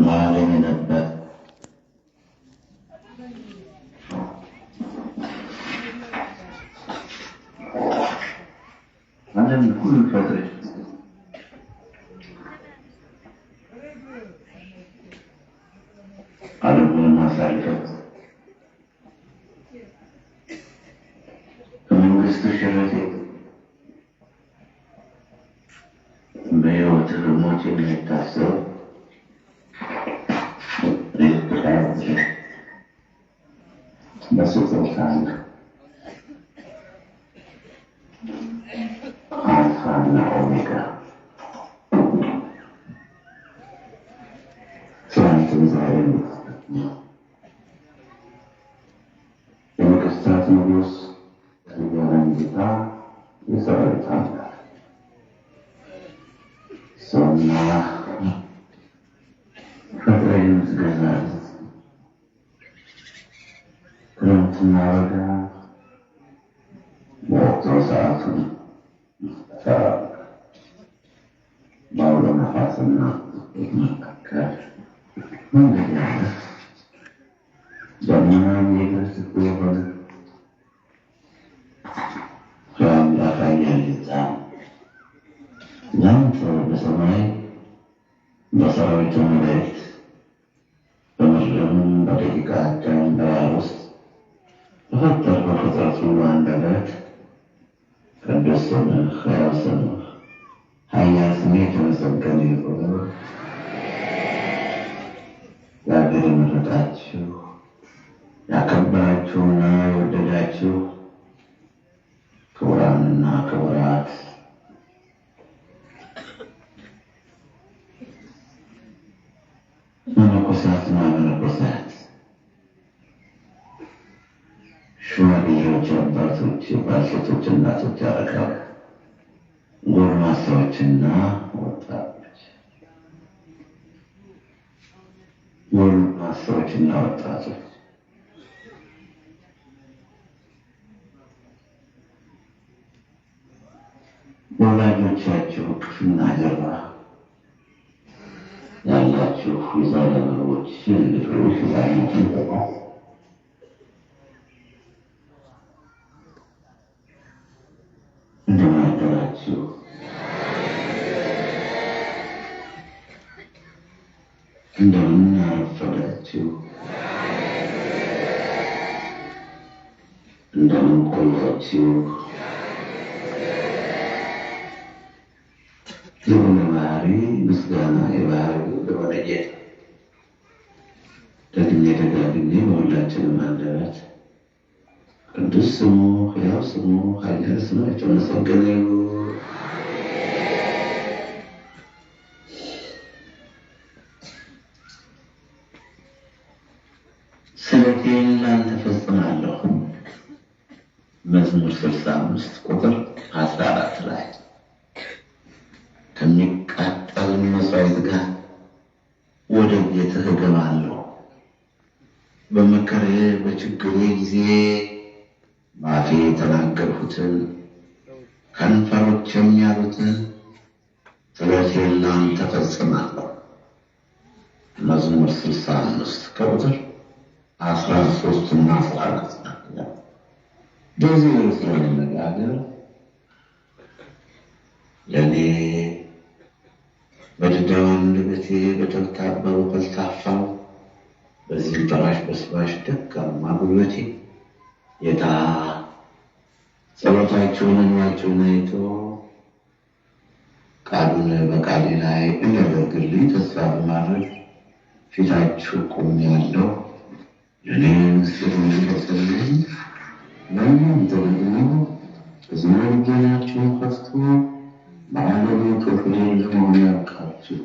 ማለኝ ነበር አንተም ሁሉ ፈጥረሽ ዓለምን ማሳለፍ ከመንግስቱ ሸረቴ በሕይወት ሞት የሚታሰብ በስጦታን አልፋና ኦሜጋ ትናንትም ዛሬም የነገሥታት ንጉሥ የዓለም ጌታ የሰራዊት አምላክ ሰውና ፈጥረህ የምትገዛት ክረምትና በጋ በወቅቱ ሰዓቱን በአውሎ ነፋስና መካከል መንገድ ያለ ደመናም የገስት የሆነ በአምላክ ያልዛ ያንተ በሰማይ በሰራዊቱ መላእክት በምድርም በደቂቃ አዳም በያል ውስጥ በፈጠርከው ፍጥረት ሁሉ አንደበት ቅዱስ ስምህ ሕያው ስምህ ኃያል ስምህ የተመሰገነ ይሁን። ለአገር የመረጣችሁ ያከበራችሁና የወደዳችሁ ክቡራንና ክቡራት መነኮሳትና መነኮሳት ሽማግሌዎች፣ አባቶች፣ ባልቴቶች፣ እናቶች፣ አረጋውያን፣ ጎልማሳዎችና ወጣቶች ወላጆቻችሁ ክፍና ጀርባ ያላችሁ የዛሬ አበቦች ልጆች ዛሬዎችን ተቋም እንደምን አደራችሁ? እንደምን አረፈዳችሁ? እንደምን ቆያችሁ? የሆነ ባህሪ ምስጋና የባህሪ ለሆነ ጌታ ደግሜ ደጋግሜ በሁላችንም አንደበት ቅዱስ ስሙ ሕያው ስሙ ኃያል ስሙ የተመሰገነ ይሁን። ስለቴን ላንተ ፈጽማለሁ። መዝሙር 65 ቁጥር 14 ላይ ከሚቃጠል መሥዋዕት ጋር ወደ ቤትህ እገባለሁ። በመከራዬ በችግሬ ጊዜ በአፌ የተናገርሁትን ከንፈሮቼም ያሉትን ስለቴን ላንተ ፈጽማለሁ። መዝሙር 65 ከቁጥር 13 እና 14 በዚህ ርዕስ ለመነጋገር ለእኔ በድዳው አንደበቴ በተብታባው ቀልጣፋው በዚህ ጠራሽ በስባሽ ደካማ ጉልበቴ ጌታ ጸሎታችሁን እንባችሁን አይቶ ቃሉን በቃሌ ላይ እንዲያደርግልኝ ተስፋ በማድረግ ፊታችሁ ቆሜያለሁ። ለእኔ ምስጢር እንዲገልጽልኝ ለእናንተ ደግሞ በዝና ልቦናችሁን ከፍቶ በአገልግሎቱ ፍሬ ለመሆን ያብቃችሁ።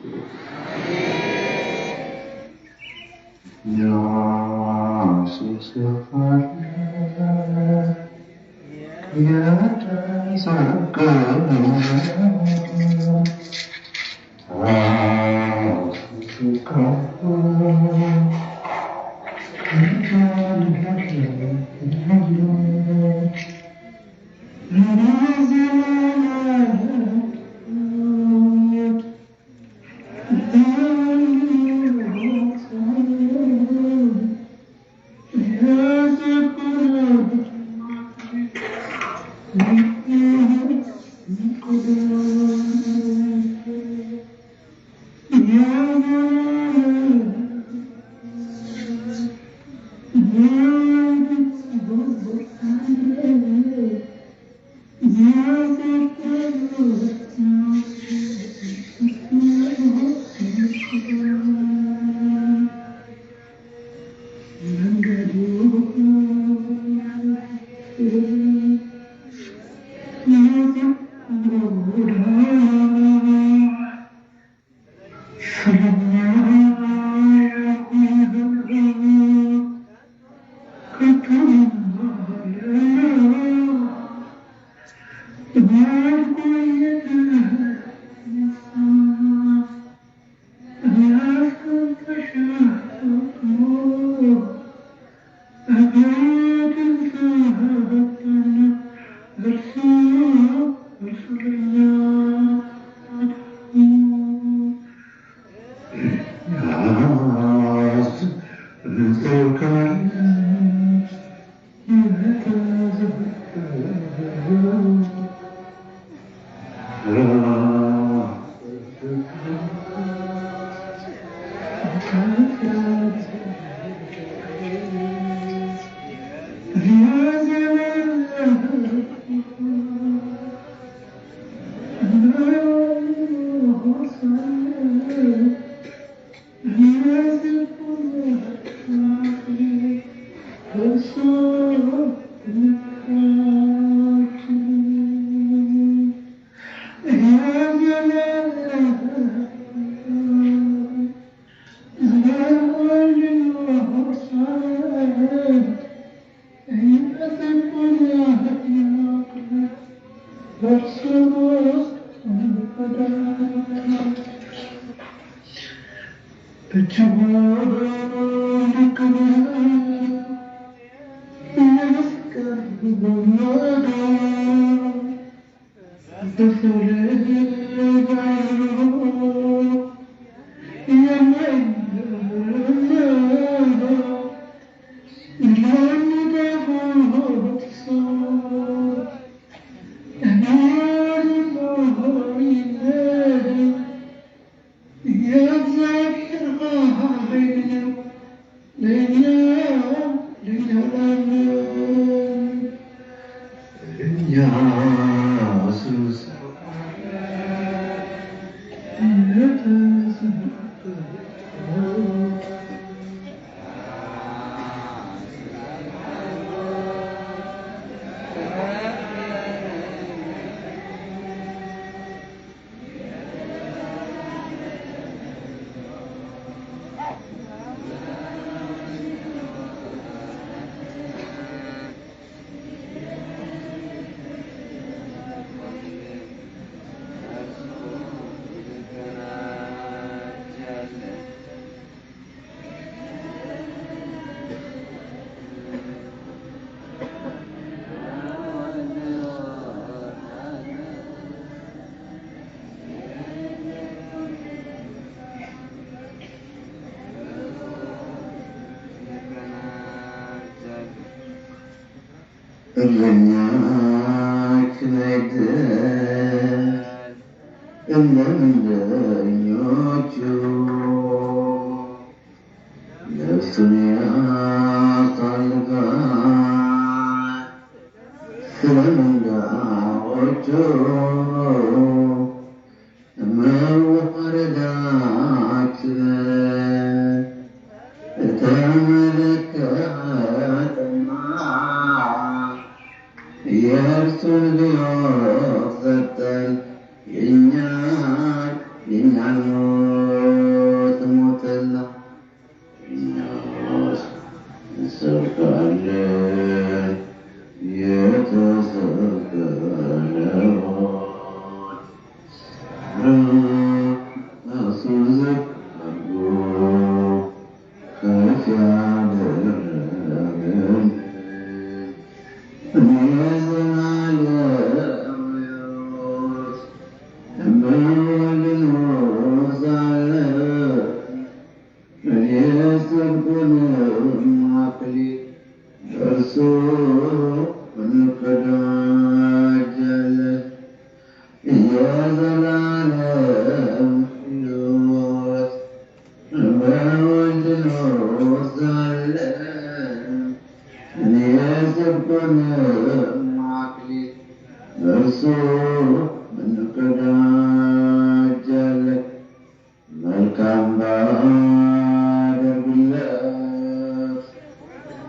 መልካም ባደርግለት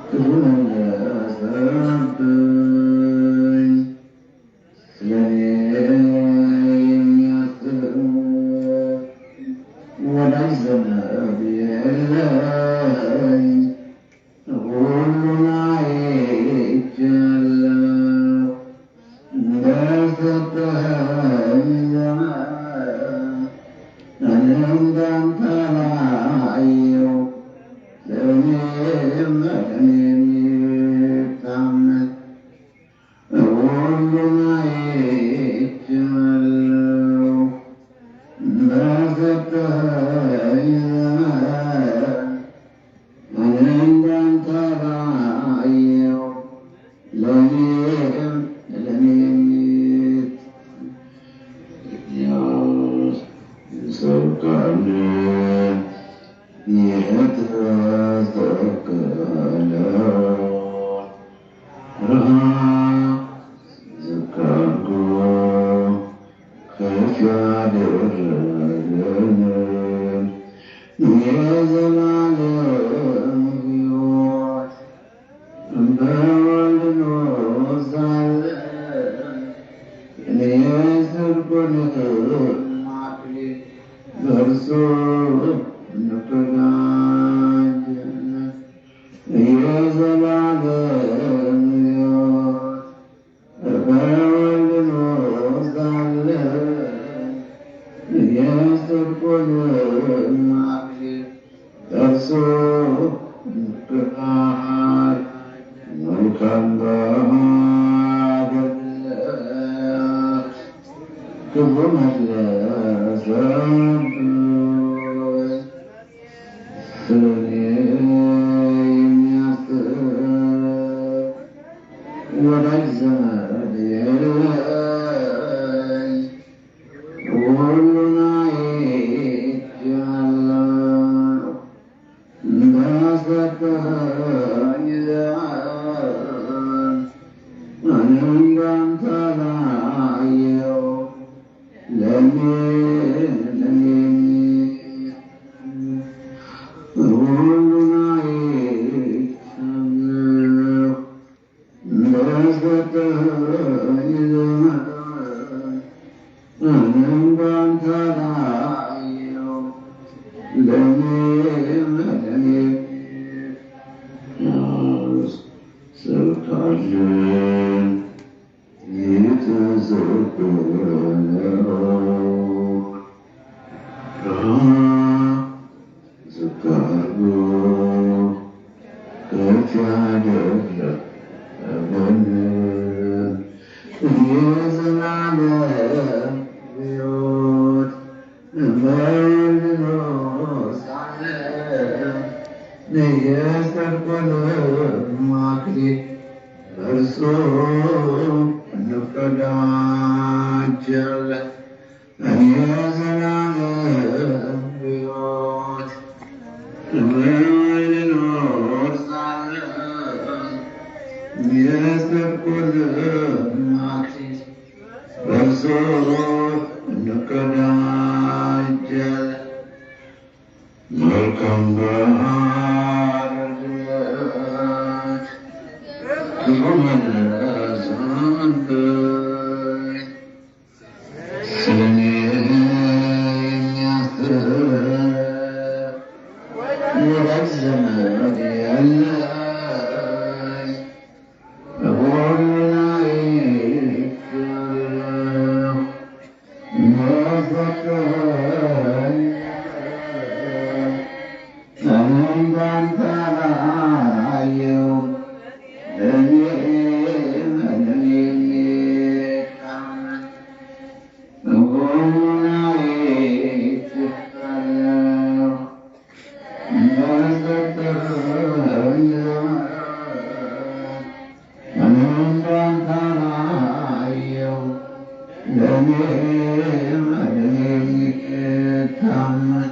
ክፉ መለሰብኝ። ስለኔ የሚያስብ ወዳጅ ዘመድ የለኝ። ሁሉን አይቻለሁ እንደሰጠኸኝ ዘመን እኔም እንዳንተ ላየው ለእኔም የሚታመን ሁሉን አይቻለሁ እንደሰጠኸኝ ዘመን እኔም እንዳንተ ላየው ለእኔም ሰብካለ የተተከለ ዝቅ አድርጎ ከፍ ያደረገን የዘላለም ሕይወት በወልድ እንወርሳለን። የጽድቁን አክሊል በእርሱ እንቀዳጃለን። የዘላለም ሕይወት በወልድ እንወርሳለን። የጽድቁን አክሊል በእርሱ እንቀዳጃለን። መልካም ባደርግለት ክፉ መለሰብኝ። ስለኔ የሚያስብ ወዳጅ ዘመድ የለኝ። ሁሉን አይቻለሁ እንደሰጠኸኝ ዘመን እኔም እንዳንተ ላየው ሁሉን አይቻለሁ እንደሰጠኸኝ ዘመን እኔም እንዳንተ ላየው ለእኔም ሰብካለን የተዘከረውን ዝቅ አድርጎ ከፍ ያደረገን የዘላለም ሕይወት በወልድ እንወርሳለን። የጽድቁን አክሊል በእርሱ እንቀዳጃለን። የዘላለም ሕይወት በወልድ እንወርሳለን። የጽድቁን አክሊል በእርሱ እንቀዳጃለን። መልካም ባደርግለት ክፉ መለሰብኝ። ስለኔ የሚያስብ ወዳጅ ዘመድ የለኝ። ሁሉን አይቻለሁ እንደሰጠኸኝ እኔም እንዳንተ ላየው ለእኔም የሚታመን ሁሉን አይቻለሁ እንደሰጠኸኝ ዘመን እኔም እንዳንተ ላየው ለእኔም የሚታመን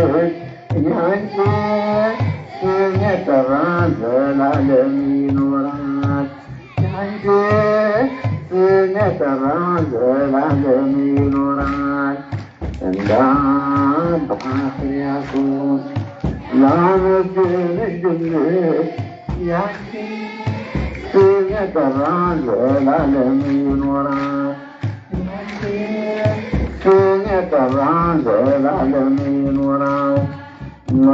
ያንቺ ስም የጠራ ዘላለም ይኖራል። ያንቺ ስም የጠራ ዘላለም ይኖራል። እንደ አባ ሕርያቆስ ላመስግንሽ ድንግል ያንቺ ስም የጠራ ዘላለም ይኖራል። ያንቺ ስም የጠራ ዘላለም ይኖራል።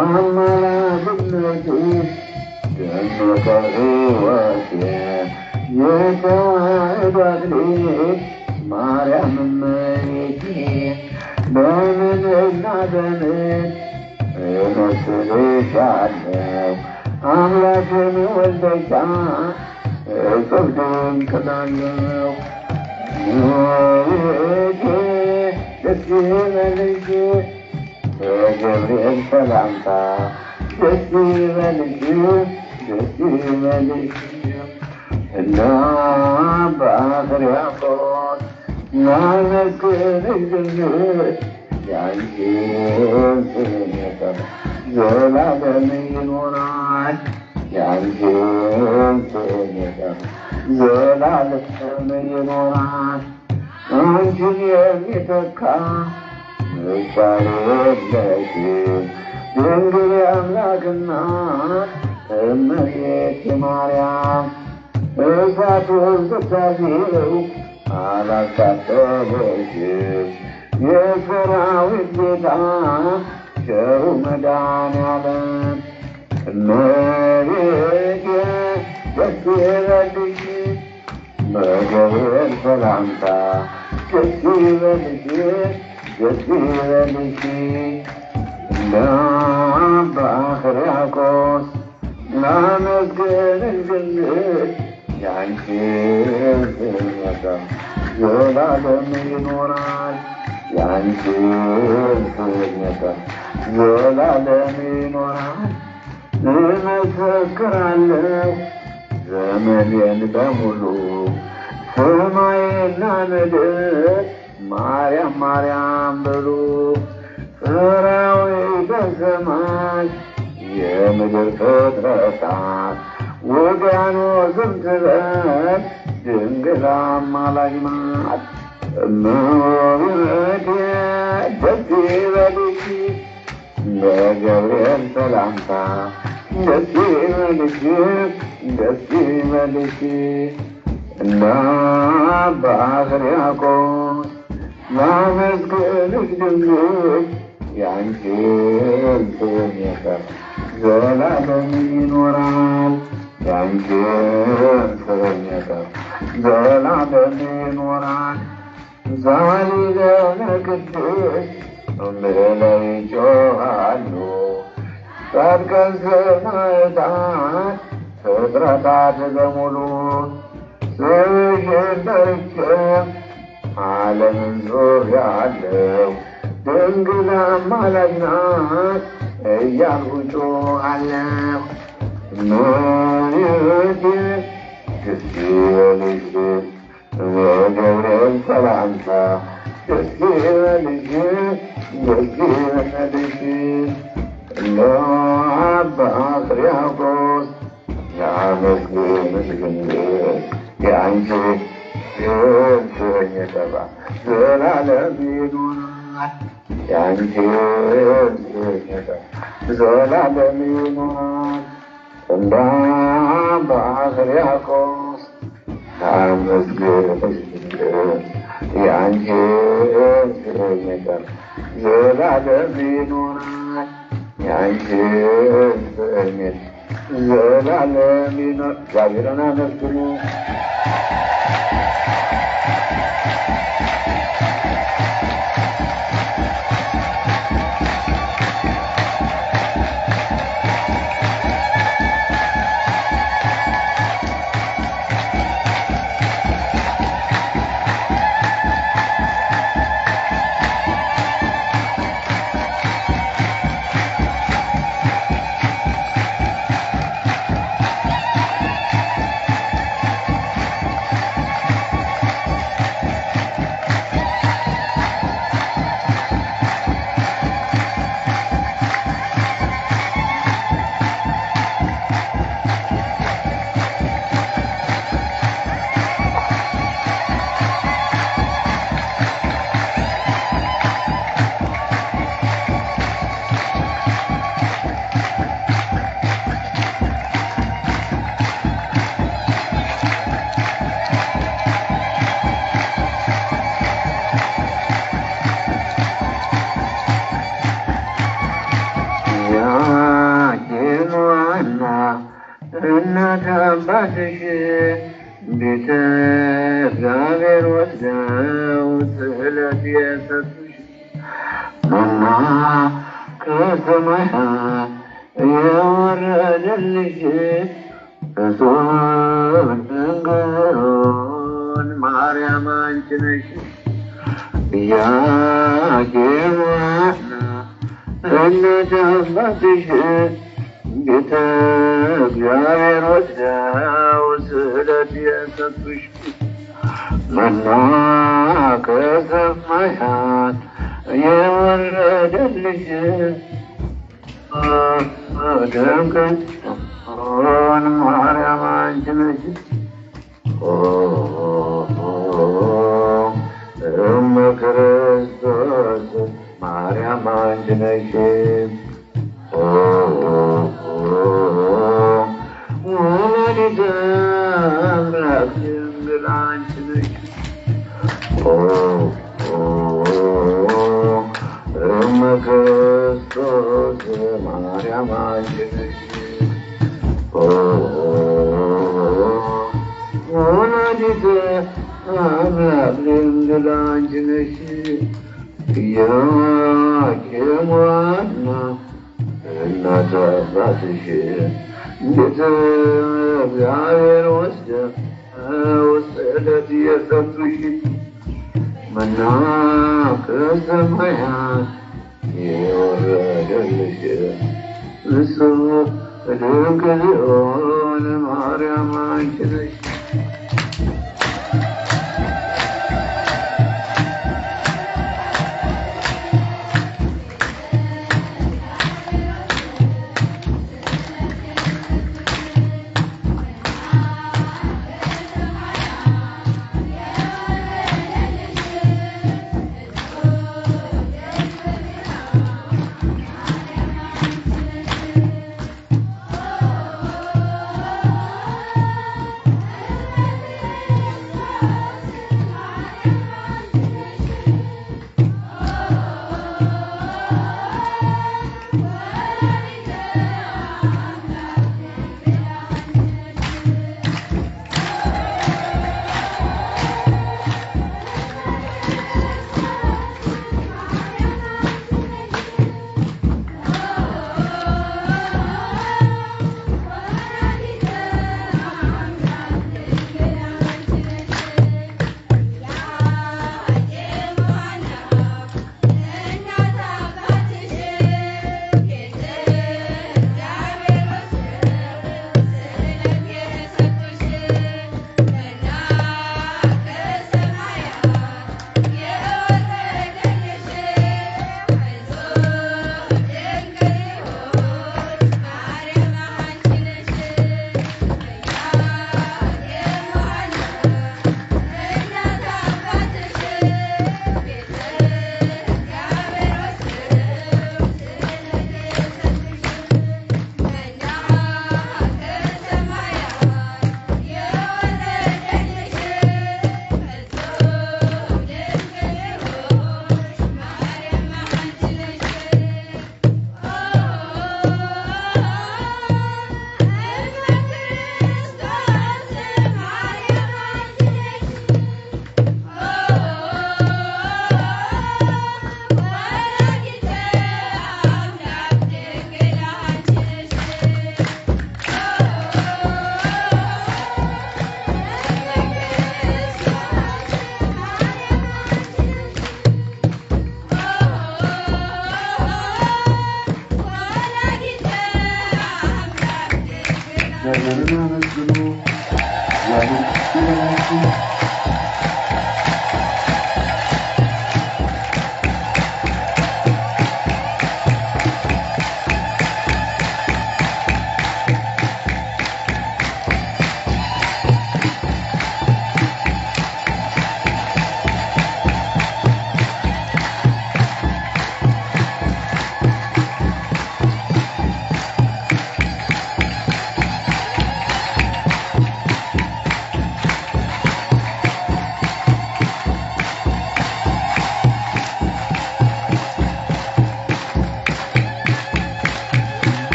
አማላጅነትሽ ገነተ ሕይወቴ የተዋሕዶ አክሊል ማርያም እመቤቴ በምንና በምን እመስልሻለሁ አምላክን ወልደሻል እጹብ ድንቅ እላለሁ። እመቤቴ ደስ ይበልሽ በገብርኤል ሰላምታ ደስ ይበልሽ ደስ ይበልሽ እንደ አባ ሕርያቆስ ላመስግንሽ ድንግል ያንቺን ስም የጠራ ዘላለም ይኖራል። ያንቺን ስም የጠራ ዘላለም ይኖራል። አንቺን የሚተካ ምሳሌ የለሽም ድንግል የአምላክ እናት እመቤቴ ማርያም። እሳቱን ብታዚው አላቃጠለሽም የሰራዊት ጌታ ቸሩ መድኃኔዓለም። እመቤቴ ደስ ይበልሽ በገብርኤል ሰላምታ ደስ ይበልሽ ደስ ይበልሽ እንደ አባ ሕርያቆስ ላመስግንሽ ድንግል ያንቺን ስም የጠራ ዘላለም ይኖራል። ያንቺን ስም የጠራ ዘላለም ይኖራል። እመሰክራለሁ ዘመኔን በሙሉ ሰማይና ምድር ማርያም ማርያም በሉ። ሰራዊተ ሰማይ የምድር ፍጥረታት ውቅያኖስም ትበል ድንግል አማላጅ ናት። እመቤቴ ደስ ይበልሽ በገብርኤል ሰላምታ ደስ ይበልሽ ደስ ይበልሽ እንደ አባ ሕርያቆስ ላመስግንሽ ድንግል ያንቺን ስም የጠራ ዘላለም ይኖራል። ያንቺን ስም የጠራ ዘላለም ይኖራል። ዛሊለነ ቅድስት ብለው ይጮኻሉ ጻድቃን ሰማዕታት ፍጥረታት በሙሉ ስምሽን ጠርቼ ዓለምን ዞሬአለሁ ድንግል አማላጅ ናት እያልኩ ጮኻለሁ። እመቤቴ ደስ ይበልሽ በገብርኤል ሰላምታ ደስ ይበልሽ ደስ ይበልሽ እንደ አባ ሕርያቆስ ላመስግንሽ ድንግል ያንቺን ስም የጠራ ዘላለም ይኖራል። ያንቺን ስም የጠራ ዘላለም ይኖራል። እንደ አባ ሕርያቆስ ላመስግንሽ ድንግል ያንቺን ስም የጠራ ዘላለም ይኖራል። ያንቺን ስም የጠራ ዘላለም ይኖራል። እግዚአብሔርን አመስግኑ። አባትሽ ቤተ እግዚአብሔር ወስደው ስዕለት የሰጡሽ መና ከሰማያት የወረደልሽ እጹብ ድንግል ማርያም አንቺ ነሽ። ኢያቄም ወሐና እናት አባትሽ ቤተ እግዚአብሔር ወስደው ስዕለት የሰጡሽ መና ከሰማያት የወረደልሽ ድንግል ማርያም አንቺ ነሽ። እመ ክርስቶስ ማርያም አንቺ ነሽ። ወላዲተ አምላክ ድንግል አንቺ ነሽ። እመ ክርስቶስ ማርያም አንቺ ነሽ። ወላዲተ አምላክ ድንግል አንቺ ነሽ። ኢያቄም ወሐና እናት አባትሽ ቤተ እግዚአብሔር ወስደው ስዕለት የሰጡሽ መና ከሰማያት የወረደልሽ እጹብ ድንግል ማርያም አንቺ ነሽ።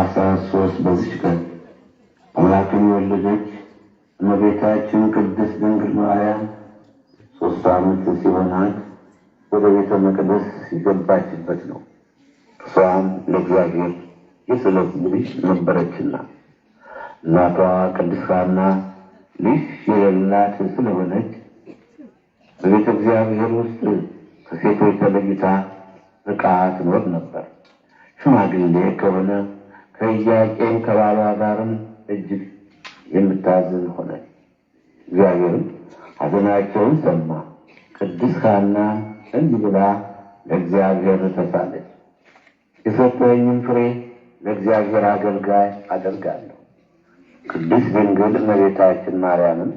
ታኅሳስ 3 በዚች ቀን አምላክን የወለደች እመቤታችን ቅድስት ድንግል ማርያም 3 ዓመት ሲሆናት ወደ ቤተ መቅደስ የገባችበት ነው። እሷም ለእግዚአብሔር የስዕለት ልጅ ነበረችና እናቷ ቅድስት ሐና ልጅ የሌላት ስለሆነች በቤተ እግዚአብሔር ውስጥ ከሴቶች ተለይታ ርቃ ትኖር ነበር። ሽማግሌ ከሆነ ከኢያቄም ከባሏ ጋርም እጅግ የምታዝን ሆነች። እግዚአብሔርም ሐዘናቸውን ሰማ። ቅድስት ሐና እንዲህ ብላ ለእግዚአብሔር ተሳለች። የሰጠኝን ፍሬ ለእግዚአብሔር አገልጋይ አደርጋለሁ። ቅድስት ድንግል እመቤታችን ማርያምን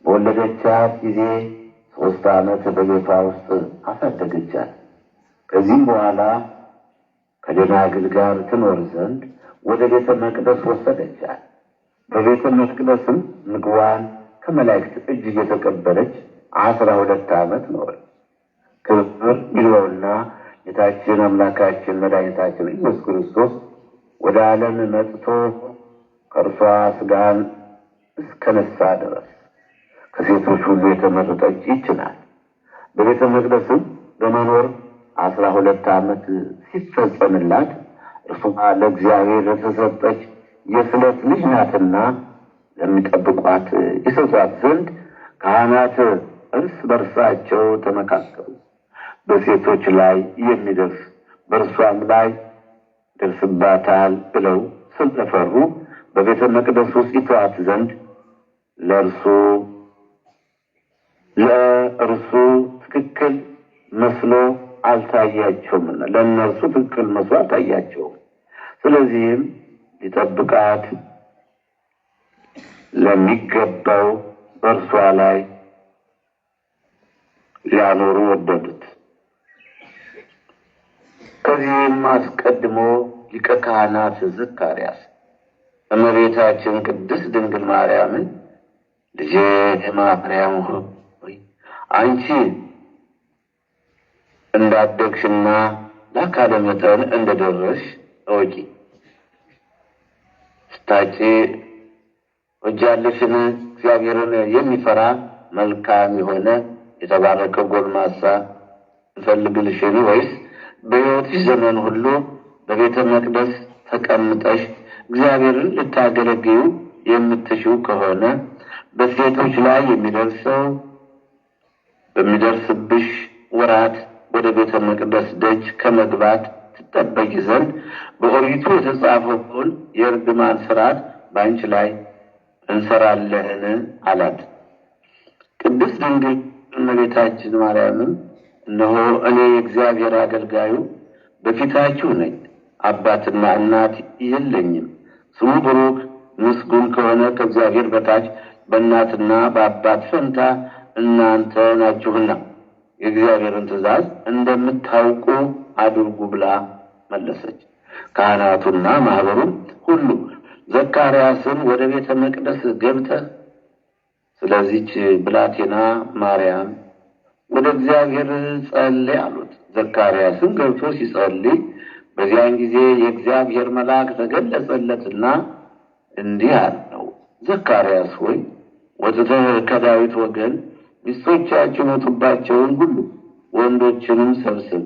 በወለደቻት ጊዜ 3 ዓመት በቤቷ ውስጥ አሳደገቻት። ከዚህም በኋላ ከደናግል ጋር ትኖር ዘንድ ወደ ቤተ መቅደስ ወሰደቻት። በቤተ መቅደስም ምግቧን ከመላእክት እጅ እየተቀበለች 12 ዓመት ኖረች። ክብር ይግባውና ጌታችን አምላካችን መድኃኒታችን ኢየሱስ ክርስቶስ ወደ ዓለም መጥቶ ከእርሷ ሥጋን እስከነሳ ድረስ ከሴቶች ሁሉ የተመረጠች ይህች ናት። በቤተ መቅደስም በመኖር 12 ዓመት ሲፈጸምላት እርሷ ለእግዚአብሔር የተሰጠች የስዕለት ልጅ ናትና ለሚጠብቋት ይሰጧት ዘንድ ካህናት እርስ በርሳቸው ተመካከሩ። በሴቶች ላይ የሚደርስ በእርሷም ላይ ደርስባታል ብለው ስለፈሩ በቤተ መቅደስ ውስጥ ይተዋት ዘንድ ለእርሱ ትክክል መስሎ አልታያቸውምና ለእነርሱ ትክክል መስሎ አልታያቸውም። ስለዚህም ሊጠብቃት ለሚገባው በእርሷ ላይ ሊያኖሩ ወደዱት። ከዚህም አስቀድሞ ሊቀ ካህናት ዘካርያስ እመቤታችን ቅድስት ድንግል ማርያምን ልጄ ማርያም ሆይ አንቺ እንዳደግሽና ለአካለ መጠን እንደደረስሽ እወቂ። ስታጭ ወጃለሽን? እግዚአብሔርን የሚፈራ መልካም የሆነ የተባረከ ጎልማሳ እንፈልግልሽን? ወይስ በሕይወትሽ ዘመን ሁሉ በቤተ መቅደስ ተቀምጠሽ እግዚአብሔርን ልታገለግዩ የምትሽው ከሆነ በሴቶች ላይ በሚደርስብሽ ወራት ወደ ቤተ መቅደስ ደጅ ከመግባት ትጠበቂ ዘንድ በኦሪቱ የተጻፈውን የእርግማን ሥርዓት በአንቺ ላይ እንሰራለህን አላት። ቅድስት ድንግል እመቤታችን ማርያምም እነሆ እኔ የእግዚአብሔር አገልጋዩ በፊታችሁ ነኝ። አባትና እናት የለኝም። ስሙ ብሩክ ምስጉን ከሆነ ከእግዚአብሔር በታች በእናትና በአባት ፈንታ እናንተ ናችሁና የእግዚአብሔርን ትእዛዝ እንደምታውቁ አድርጉ ብላ መለሰች። ካህናቱና ማኅበሩም ሁሉ ዘካርያስን ወደ ቤተ መቅደስ ገብተህ ስለዚች ብላቴና ማርያም ወደ እግዚአብሔር ጸልይ አሉት። ዘካርያስም ገብቶ ሲጸልይ በዚያን ጊዜ የእግዚአብሔር መልአክ ተገለጸለትና እንዲህ አለው፣ ዘካርያስ ሆይ ወጥተህ ከዳዊት ወገን ሚስቶቻቸው የሞቱባቸውን ሁሉ ወንዶችንም ሰብስብ፣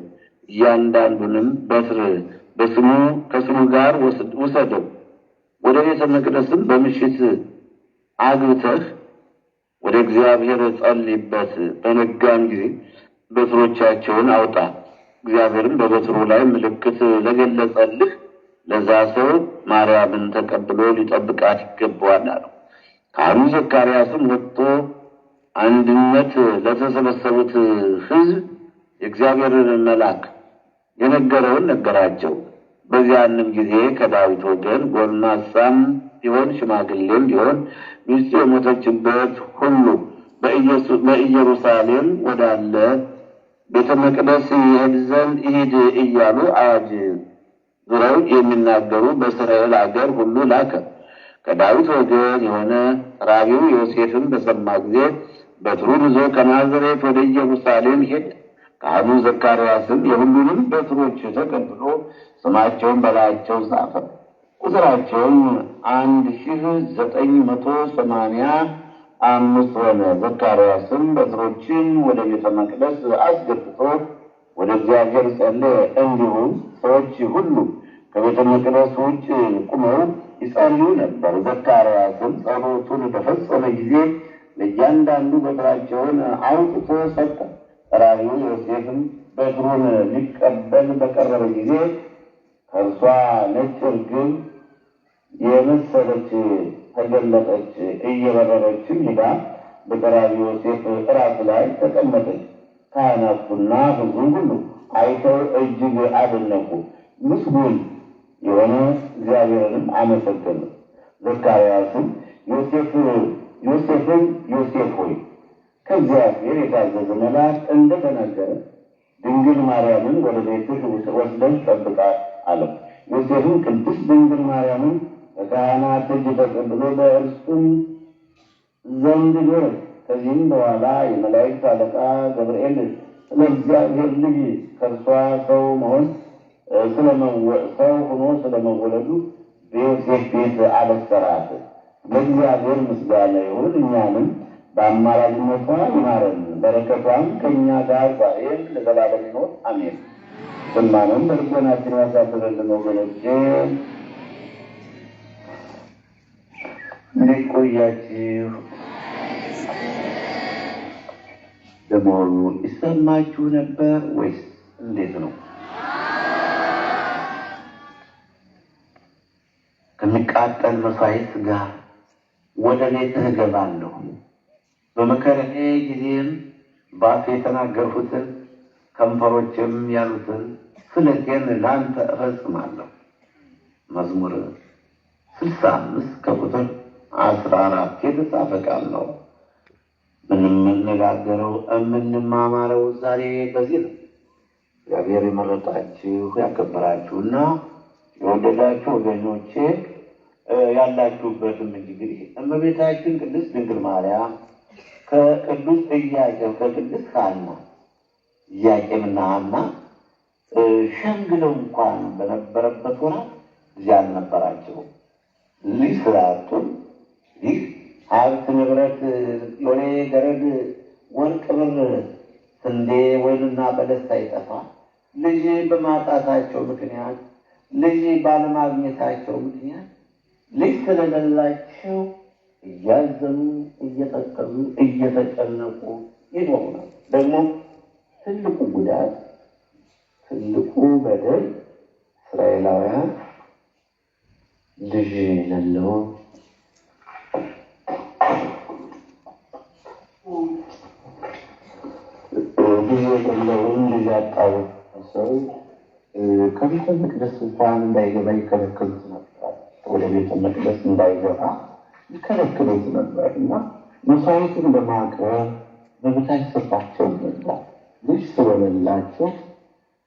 እያንዳንዱንም በትር ከስሙ ጋር ውሰደው። ወደ ቤተ መቅደስም በምሽት አግብተህ ወደ እግዚአብሔር ጸልይበት። በነጋም ጊዜ በትሮቻቸውን አውጣ። እግዚአብሔርም በበትሩ ላይ ምልክት ለገለጸልህ ለዛ ሰው ማርያምን ተቀብሎ ሊጠብቃት ይገባዋል አለው። ካህኑ ዘካርያስም ወጥቶ አንድነት ለተሰበሰቡት ሕዝብ የእግዚአብሔርን መልአክ የነገረውን ነገራቸው። በዚያንም ጊዜ ከዳዊት ወገን ጎልማሳም ቢሆን ሽማግሌም ቢሆን ሚስቱ የሞተችበት ሁሉ በኢየሩሳሌም ወዳለ ቤተ መቅደስ ይሄድ እያሉ አዋጅ ዙረው የሚናገሩ በእስራኤል አገር ሁሉ ላከ። ከዳዊት ወገን የሆነ ራቢው ዮሴፍም በሰማ ጊዜ በትሩን ይዞ ከናዝሬት ወደ ኢየሩሳሌም ሄደ። ካህኑ ዘካርያስም የሁሉንም በትሮች ተቀብሎ ስማቸውን በላያቸው ጻፈ። ቁጥራቸውም 1985 ሆነ። ዘካርያስም በትሮችን ወደ ቤተ መቅደስ አስገብቶ ወደ እግዚአብሔር ጸለየ። እንዲሁም ሰዎች ሁሉ ከቤተ መቅደስ ውጭ ቁመው ይጸልዩ ነበር። ዘካርያስም ጸሎቱን በፈጸመ ጊዜ ለእያንዳንዱ በትራቸውን አውጥቶ ሰጠ። ጠራቢው ዮሴፍም በትሩን ሊቀበል በቀረበ ጊዜ ከእርሷ ነጭ ርግብ የመሰለች ተገለጠች። እየበረረችም ሂዳ በጠራቢው ዮሴፍ ራስ ላይ ተቀመጠች። ካህናቱና ሕዝቡ ሁሉ አይተው እጅግ አደነቁ። ምስጉን የሆነ እግዚአብሔርንም አመሰገኑ። ዘካርያስም ዮሴፍን ዮሴፍ ሆይ ከእግዚአብሔር የታዘዘ መልአክ እንደተናገረ ድንግል ማርያምን ወደ ቤትህ ወስደህ ጠብቃት አለው። ዮሴፍም ቅድስት ድንግል ማርያምን ከካህናት እጅ ተቀብሎ በእርሱም ዘንድ ኖረ። ከዚህም በኋላ የመላእክት አለቃ ገብርኤል ስለ እግዚአብሔር ልጅ ከእርሷ ሰው ሆኖ ስለመወለዱ በዮሴፍ ቤት አበሰራት። ለእግዚአብሔር ምስጋና ይሁን፣ እኛንም በአማላጅነቷ ይማረን፣ በረከቷም ከእኛ ጋር ዛሬም ለዘላለም ይኖር አሜን። ሰማነውን በልቦናችን ያሳድረልን። ወገኖቼ እንዴት ቆያችሁ? ለመሆኑ ይሰማችሁ ነበር ወይስ እንዴት ነው? ከሚቃጠል መሥዋዕት ጋር ወደ ቤትህ እገባለሁ፣ በመከራዬ ጊዜም በአፌ የተናገርሁትን ከንፈሮችም ያሉትን ስለቴን ለአንተ እፈጽማለሁ። መዝሙር 65 ከቁጥር 14 የተጻፈ ቃል ነው። የምንነጋገረው የምንማማረው ዛሬ በዚህ ነው። እግዚአብሔር የመረጣችሁ ያከበራችሁና የወደዳችሁ ወገኖቼ ያላችሁበትም እንግዲህ እመቤታችን ቅድስት ድንግል ማርያም ከቅዱስ ኢያቄም ከቅድስት ሐና ኢያቄምና ሐና ሸምግለው እንኳን በነበረበት ወራት እዚያ አልነበራቸውም። ልጅ ስላጡን ይህ ሀብት ንብረት ሎሌ ገረድ ወርቅ ብር ስንዴ ወይንና በለስ ሳይጠፋ ልጅ በማጣታቸው ምክንያት ልጅ ባለማግኘታቸው ምክንያት ልጅ ስለሌላቸው እያዘኑ እየተከዙ እየተጨነቁ ይኖራሉ። ደግሞ ትልቁ ጉዳት ትልቁ በደል እስራኤላውያን ልጅ የሌለው ልጅ የሌለውን ልጅ ያጣው ሰው ከቤተ መቅደስ እንኳን እንዳይገባ ይከለክሉት ነበር። ወደ ቤተ መቅደስ እንዳይገባ ይከለክሉት ነበር እና መሥዋዕቱን በማቅረብ በበታች ሰጣቸው ነበር። ልጅ ስለሌላቸው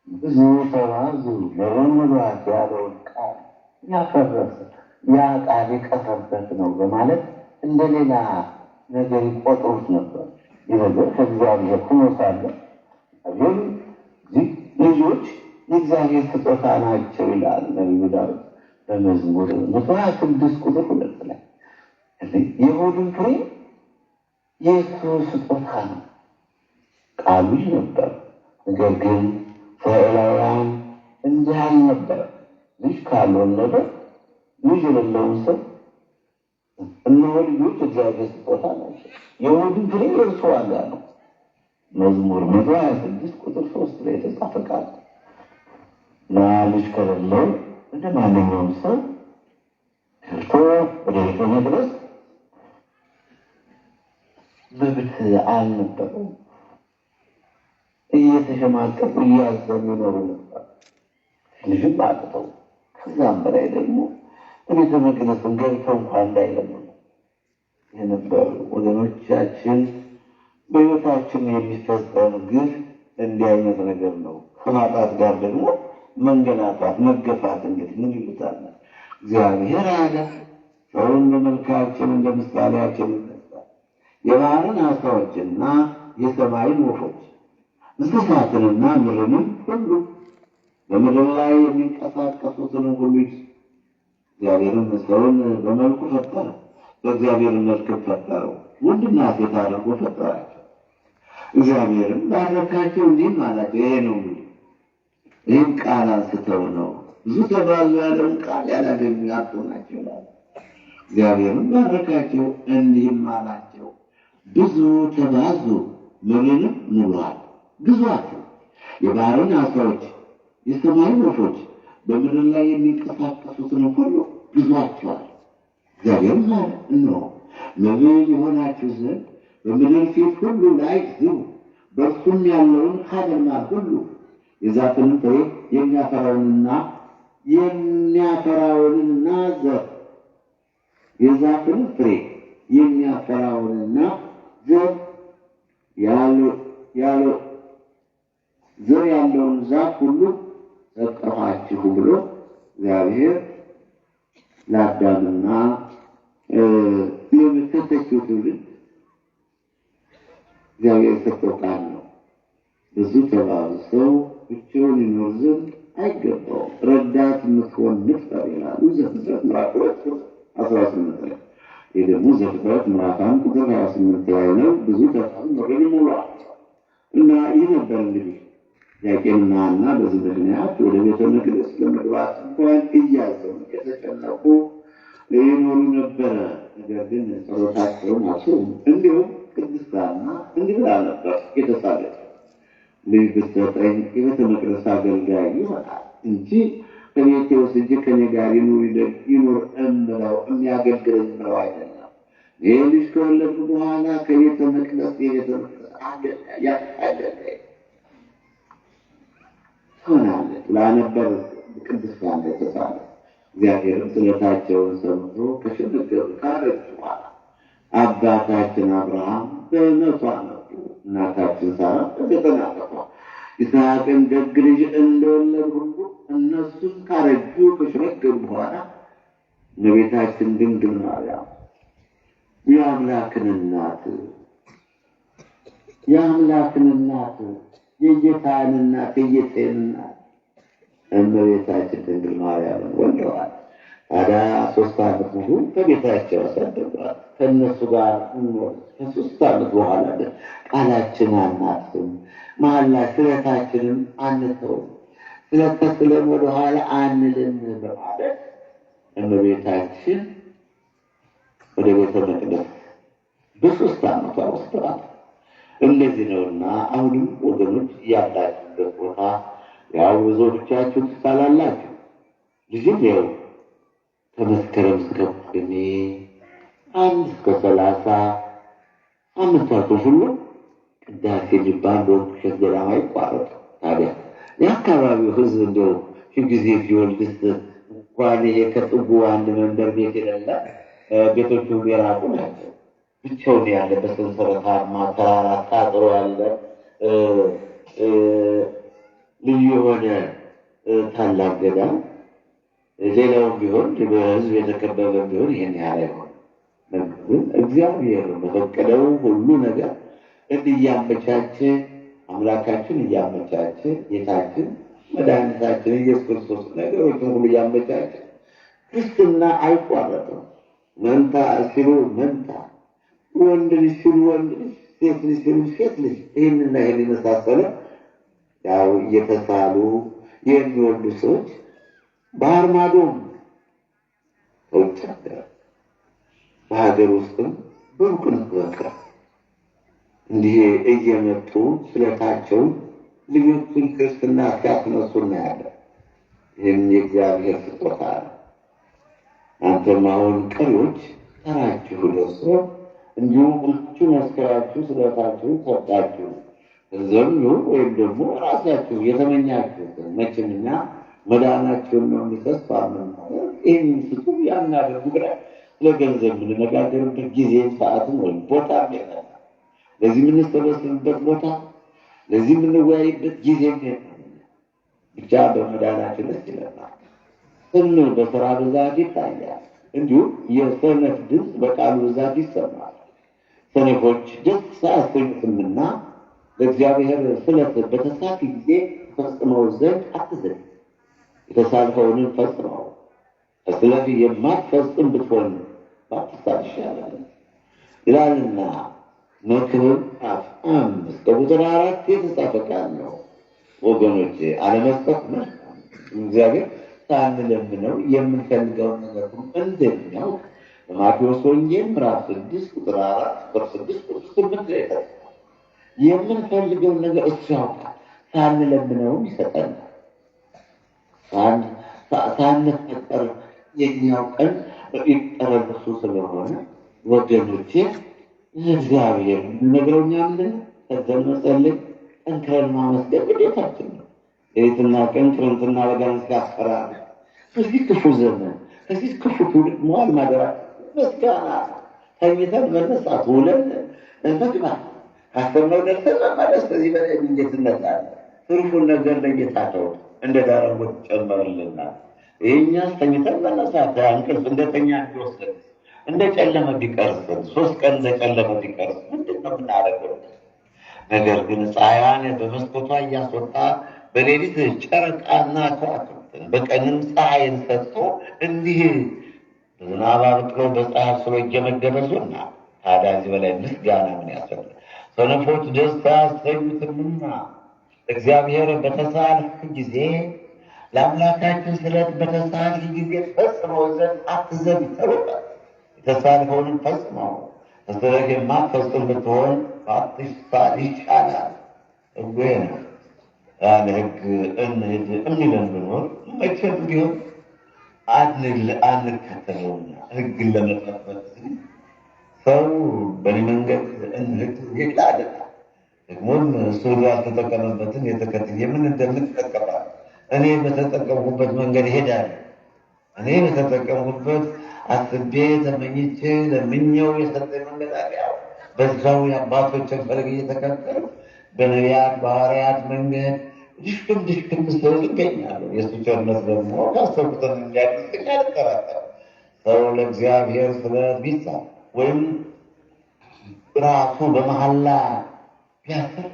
ብዙ ተባዙ ለመብላት ያለውን ቃል ያፈረሰ ያ ቃል የቀረበት ነው በማለት እንደሌላ ነገር ይቆጥሩት ነበር። ይህ ነገር ከእግዚአብሔር ሆኖ ሳለ ግን ልጆች የእግዚአብሔር ስጦታ ናቸው ይላል ነቢዩ ዳዊት በመዝሙር 126 ቁጥር 2 ላይ። የሆድን ፍሬ የእሱ ስጦታ ነው። ቃሉ ነበር። ነገር ግን እስራኤላውያን እንዲህ አልነበረም። ልጅ ካልወለደ ልጅ የሌለውን ሰው እነሆ ልጆች እግዚአብሔር ስጦታ ናቸው፣ የሆድን ፍሬ የእርሱ ዋጋ ነው። መዝሙር 126 ቁጥር 3 ላይ የተጻፈ ቃል እና ልጅ ከሌለው እንደ ማንኛውም ሰው ገብቶ ወደ ቤተ መቅደስ መብት አልነበረም። እየተሸማቀቁ እያዘኑ ይኖሩ ነበር፣ ልጅም አጥተው። ከዛም በላይ ደግሞ ቤተ መቅደስን ገብተው እንኳን እንዳይለምኑ የነበሩ ወገኖቻችን። በሕይወታችን የሚፈጸም ግፍ እንዲህ አይነት ነገር ነው። ከማጣት ጋር ደግሞ መንገላታት፣ መገፋት እንግዲህ ምን ይሉታል? እግዚአብሔር አለ ሰውን በመልካችን እንደ ምሳሌያችን ይመስላል፣ የባህርን ዓሣዎችና የሰማይን ወፎች እንስሳትንና ምድርንም ሁሉ በምድር ላይ የሚንቀሳቀሱትን ሁሉ እግዚአብሔርን ሰውን በመልኩ ፈጠረ፣ በእግዚአብሔር መልክ ፈጠረው፣ ወንድና ሴት አድርጎ ፈጠራቸው። እግዚአብሔርም ባረካቸው፣ እንዲህም አላቸው። ይሄ ነው ይህም ቃል አንስተው ነው ብዙ ተባዙ ያለውን ቃል ያላገኙ ያጡ ናቸው ይላል። እግዚአብሔርም ባረካቸው፣ እንዲህም አላቸው። ብዙ ተባዙ፣ ምድርንም ሙሏት፣ ግዙአቸው፣ የባህርን ዓሣዎች፣ የሰማይ ወፎች፣ በምድር ላይ የሚንቀሳቀሱትን ሁሉ ግዙአቸዋል። እግዚአብሔርም አለ፣ እነሆ መብል የሆናችሁ ዘንድ በምድር ፊት ሁሉ ላይ ዝሩ፣ በእርሱም ያለውን ሀገርማት ሁሉ የዛፍን ፍሬ የሚያፈራውንና ዘር የዛፍን ፍሬ የሚያፈራውንና ዘር ያለውን ዛፍ ሁሉ ሰጠኋችሁ ብሎ እግዚአብሔር ለአዳምና ለተተኪው ትውልድ እግዚአብሔር የሰጠው ቃል ነው። ብዙ ተባብሰው ብቻውን ይኖር ዘንድ አይገባውም፣ ረዳት የምትሆን ንፍጠር ይላሉ ዘፍጥረት ምዕራፍ 2:18 ላይ። ይህ ደግሞ ዘፍጥረት ምዕራፍ 1:28 ላይ ነው። ብዙ ተባዙ ምድርን ሙሉአት እና ይህ ነበር እንግዲህ ያቄምና ሐና በዚህ ምክንያት ወደ ቤተ መቅደስ ለመግባት እንኳን እያዘኑ የተጨነቁ ይኖሩ ነበረ። ነገር ግን ጸሎታቸውን አልሰሙም። እንዲሁም ቅድስት ሐና እንዲህ ብላ ነበር የተሳለችው፣ ልጅ ብትሰጠኝ የቤተ መቅደስ አገልጋይ ይሆናል እንጂ ከቤቴ ወስጄ ከኔ ጋር ይኑር እምለው የሚያገልግለኝ ነው አይደለም። ይህ ልጅ ከወለድኩ በኋላ ከቤተ መቅደስ የቤተ መቅደስ አገልጋይ ትሆናለች ብላ ነበር ቅድስት ሐና የተሳለችው። እግዚአብሔርም ስለታቸውን ሰምቶ ከሽምግል ካረጁ በኋላ አባታችን አብርሃም በ100 ዓመቱ እናታችን ሳራ በ90 ዓመቷ ይስሐቅን ደግ ልጅ እንደወለዱ ሁሉ እነሱም ካረጁ ከሽምግል በኋላ እመቤታችን ድንግል ማርያም የአምላክን እናት የጌታን እናት የጌቴን እናት እመቤታችን ድንግል ማርያምን ወልደዋል። ታዲያ 3 ዓመት ሙሉ በቤታቸው አሳደጓት። ከእነሱ ጋር ኖር። ከ3 ዓመት በኋላ ቃላችን አናጥፍም፣ መሐላ ስለታችንም አንተውም፣ ስለተስለን ወደኋላ አንልም በማለት እመቤታችን ወደ ቤተ መቅደስ በ3 ዓመቷ ወስደዋል። እንደዚህ ነውና አሁንም ወገኖች ያላችሁበት ቦታ ያው ብዙዎቻችሁ ትሳላላችሁ። ልጅም ያው ከመስከረም እስከ ጳጉሜ 1 እስከ 30 ዓመታቱ ሁሉ ቅዳሴ የሚባል በውሸት ገዳም አይቋረጥም። ታዲያ የአካባቢው ሕዝብ እንደው ጊዜ ቢወልድስ እንኳን ይሄ ከጥጉ አንድ መንደር ቤት የሌለ ቤቶቹ የራቁ ናቸው። ብቻውን ያለ በሰንሰለታማ ተራራ ታጥሮ ያለ ልዩ የሆነ ታላቅ ገዳም ሌላውም ቢሆን በሕዝብ የተከበበ ቢሆን ይህን ያህል አይሆንም። ግን እግዚአብሔር በፈቀደው ሁሉ ነገር እያመቻቸ አምላካችን እያመቻቸ ጌታችን መድኃኒታችን ኢየሱስ ክርስቶስ ነገሮችን ሁሉ እያመቻቸ ክርስትና አይቋረጥም። መንታ ሲሉ መንታ፣ ወንድ ልጅ ሲሉ ወንድ ልጅ፣ ሴት ልጅ ሲሉ ሴት ልጅ፣ ይህንና ይህን የመሳሰለ ያው እየተሳሉ የሚወልዱ ሰዎች ባህር ማዶም ከውጭ ሀገር በሀገር ውስጥም በሩቅም በቃ እንዲህ እየመጡ ስለታቸውን ልጆችን ክርስትና ሲያስነሱ እናያለን። ይህም የእግዚአብሔር ስጦታ ነው። አንተም አሁን ቀሪዎች ተራችሁ ደርሶ እንዲሁም ሁላችሁ መስከራችሁ ስለታችሁን ሰጣችሁ ገንዘብም ይሁን ወይም ደግሞ ራሳችሁ የተመኛችሁትን መቼም እኛ መዳናችሁን ነው የሚተስፋ ምንማለት ይህን ስጡ ያናደርጉ ብለን ስለ ገንዘብ የምንነጋገርበት ጊዜ ሰዓትም ወይም ቦታ የለም። ለዚህ የምንሰበስብበት ቦታ፣ ለዚህ የምንወያይበት ጊዜ ብቻ በመዳናችን ደስ ይለናል። ስም በስራ ብዛት ይታያል። እንዲሁም የሰነፍ ድምፅ በቃሉ ብዛት ይሰማል። ሰነፎች ደስ አያሰኙትምና ለእግዚአብሔር ስለት በተሳክ ጊዜ ፈጽመው ዘንድ አትዘን። የተሳልከውን ፈጽመው። ስለዚህ የማትፈጽም ብትሆን ባትሳል ይሻላል ይላልና መክብብ 5 ቁጥር 4 የተጻፈ ቃል ነው። ወገኖቼ አለመስጠት መልካም። እግዚአብሔር ሳንለምነው የምንፈልገውን ነገር ሁሉ እንደሚያውቅ በማቴዎስ ወንጌል ምዕራፍ 6 ቁጥር 4 ቁጥር 6 ቁጥር 8 ላይ ተጽፏል። የምንፈልገውን ነገር እሱ ያውቃል። ሳንለምነውም ይሰጠናል። ሳንፈጠር የሚያውቀን ይቀረብ እሱ ስለሆነ ወገኖቼ እግዚአብሔር ነገረኛ ምንድን ነው? ከዘን መጸለይ ጠንክረን ማመስገን ግዴታችን ነው። ሌሊትና ቀን ክረምትና በጋን ሲያስፈራል ከዚህ ክፉ ዘመን ከዚህ ክፉ ትውልድ መዋል ማደራ ምስጋና ተኝተን መነሳት ውለን መግባት ካሰብነው ደርሰን መመለስ ከዚህ በላይ እንዴት እንነሳለን? ትርፉን ነገር ለጌታ ተው እንደ ዳረጎት ጨመርልናል። ይሄኛስ ተኝተን መነሳት እንቅልፍ እንደተኛ ቢወስድ እንደ ጨለመ ቢቀርስ 3 ቀን እንደጨለመ ቢቀርስ ምንድን ነው የምናደርገው? ነገር ግን ፀሐይዋን በመስኮቷ እያስወጣ በሌሊት ጨረቃና ከዋክብትን በቀንም ፀሐይን ሰጥቶ እንዲህ ዝናብ አብቅሎ በፀሐይ አብስሎ እየመገበዙና ታዲያ እዚህ በላይ ምስጋና ምን ያስፈልጋል? ሰነፎች ደስ አያሰኙትምና እግዚአብሔር በተሳልክ ጊዜ ለአምላካችን ስለት በተሳልክ ጊዜ ፈጽመው ዘንድ አትዘግይ ተብሏል። የተሳልከውንም ፈጽመው ስለዚህ የማትፈጽም ብትሆን ባትሳል ይሻላል። ሕጉ ነው። ያለ ሕግ እንሂድ የሚለን ብኖር መቼም ቢሆን አንከተለውና ሕግን ለመጠበቅ ሰው በእኔ መንገድ እንሂድ ይላል። ደግሞም እሱ ያልተጠቀመበትን የተከትዬ ምን እንደምትጠቀማል? እኔ በተጠቀምኩበት መንገድ እሄዳለሁ። እኔ በተጠቀምኩበት አስቤ ተመኝቼ ለምኜው የሰጠኝ መንገድ አለው። በዛው የአባቶችን ፈለግ እየተከተሉ በነቢያት በሐዋርያት መንገድ ድሽክም ስል ይገኛሉ። የእሱ ቸርነት ደግሞ ካሰብኩትን እንዲያደርሰኝ አልጠራጠርም። ሰው ለእግዚአብሔር ስለት ቢሳል ወይም ራሱ በመሐላ ቢያስር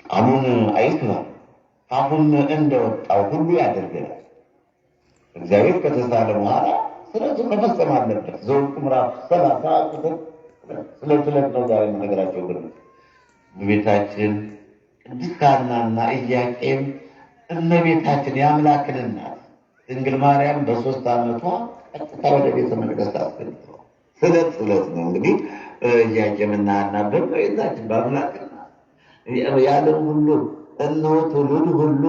ቃሉን አይስማም። አሁን እንደወጣው ሁሉ ያደርገናል። እግዚአብሔር ከተሳለ በኋላ ስለቱን መፈጸም አለበት። ዘኍልቍ ምዕራፍ 30 ቁጥር ስለት ነው ዛሬ የምነግራቸው። ግን በቤታችን ቅድስት ሐናና ኢያቄም እመቤታችን የአምላክን እናት ድንግል ማርያም በ3 ዓመቷ ቀጥታ ወደ ቤተ መቅደስ አስገብተዋል። ስለት ነው እንግዲህ ኢያቄምና ሐና በእመቤታችን በአምላክና የዓለም ሁሉ እነሆ ትውልድ ሁሉ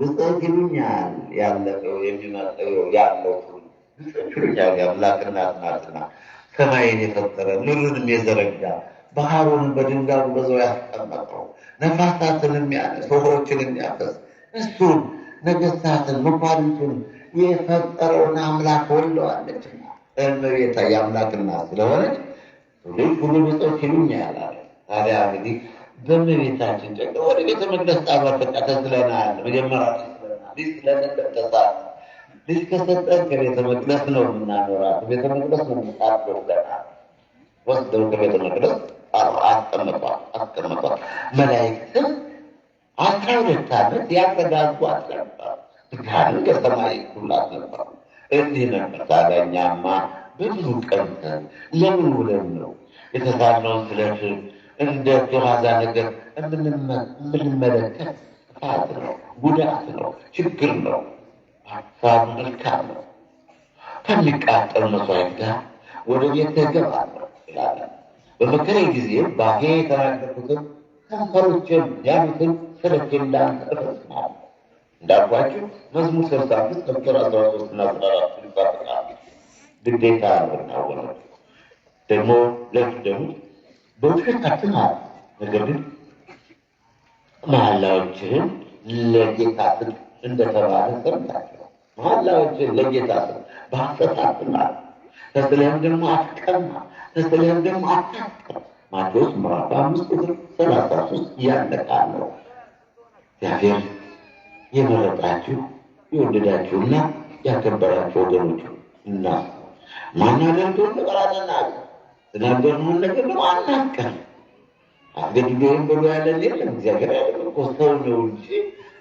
ብፅዕት ይሉኛል። ያለፈው የሚመጣው ያለው ብፅዕት ይሉኛል። የአምላክ እናት ናትና ሰማይን የፈጠረ ምድርንም የዘረጋ ባህሩን በድንጋዩ በዛው ያስቀመጠው ነፋሳትን የሚያነስ ውኆችን የሚያፈስ እሱን ነገሥታትን መኳንንቱን የፈጠረውን አምላክ ወልደዋለችና እመቤታ የአምላክ እናት ስለሆነች ትውልድ ሁሉ ብፅዕት ይሉኛል አለ። ታዲያ እንግዲህ በእመቤታችን ጨምሮ ወደ ቤተ መቅደስ ጣሏት። በቃ ተስለናል። መጀመሪያ ተስለናል። ልጅ ከሰጠን ከቤተ መቅደስ ነው የምናኖራት። ቤተ መቅደስ ነው የምታድረው። ገና ወስደው ከቤተ መቅደስ አስቀመጧት። መላእክትም 12 ዓመት ያረጋጓት ነበር። ብርሃንን ከሰማይ ሁላት ነበር። እንዲህ ነበር። ታዲያ እኛማ ብዙ ቀንተን ለምን ውለን ነው የተሳልነውን ስለት እንደ ተዋዛ ነገር የምንመለከት? ጥፋት ነው፣ ጉዳት ነው፣ ችግር ነው። ሀሳብ መልካም ነው። ከሚቃጠል መስዋዕት ጋር ወደ ቤት እገባለሁ ይላል። በመከራዬ ጊዜ ባፌ የተናገርኩትን ከንፈሮቼም ያሉትን ስለቴን እንዳንተ እፈጽማለሁ። እንዳልኳችሁ መዝሙር 65 ቁጥር 13 እና 14 ይባላል። ግዴታ ነው። ደግሞ በውሸት አትማል። ነገር ግን መሐላዎችህን ለጌታ ስጥ እንደተባለ ሰምታችሁ። መሐላዎችህን ለጌታ ስጥ፣ በሐሰት አትማል። ተስለህም ደግሞ አትቀማ፣ ተስለህም ደግሞ አታስቀር። ማቴዎስ ምዕራፍ 5 ቁጥር 33 ያለቃል ነው። እግዚአብሔር የመረጣችሁ የወደዳችሁና ያከበራችሁ ወገኖች እና ማናደርገው ነገር አለናል። ተናገርነውን ነገር ነው አናስቀር። አስገድዶህም ብሎ ያለን የለም። እግዚአብሔር ያለው እኮ ሰው ነው እንጂ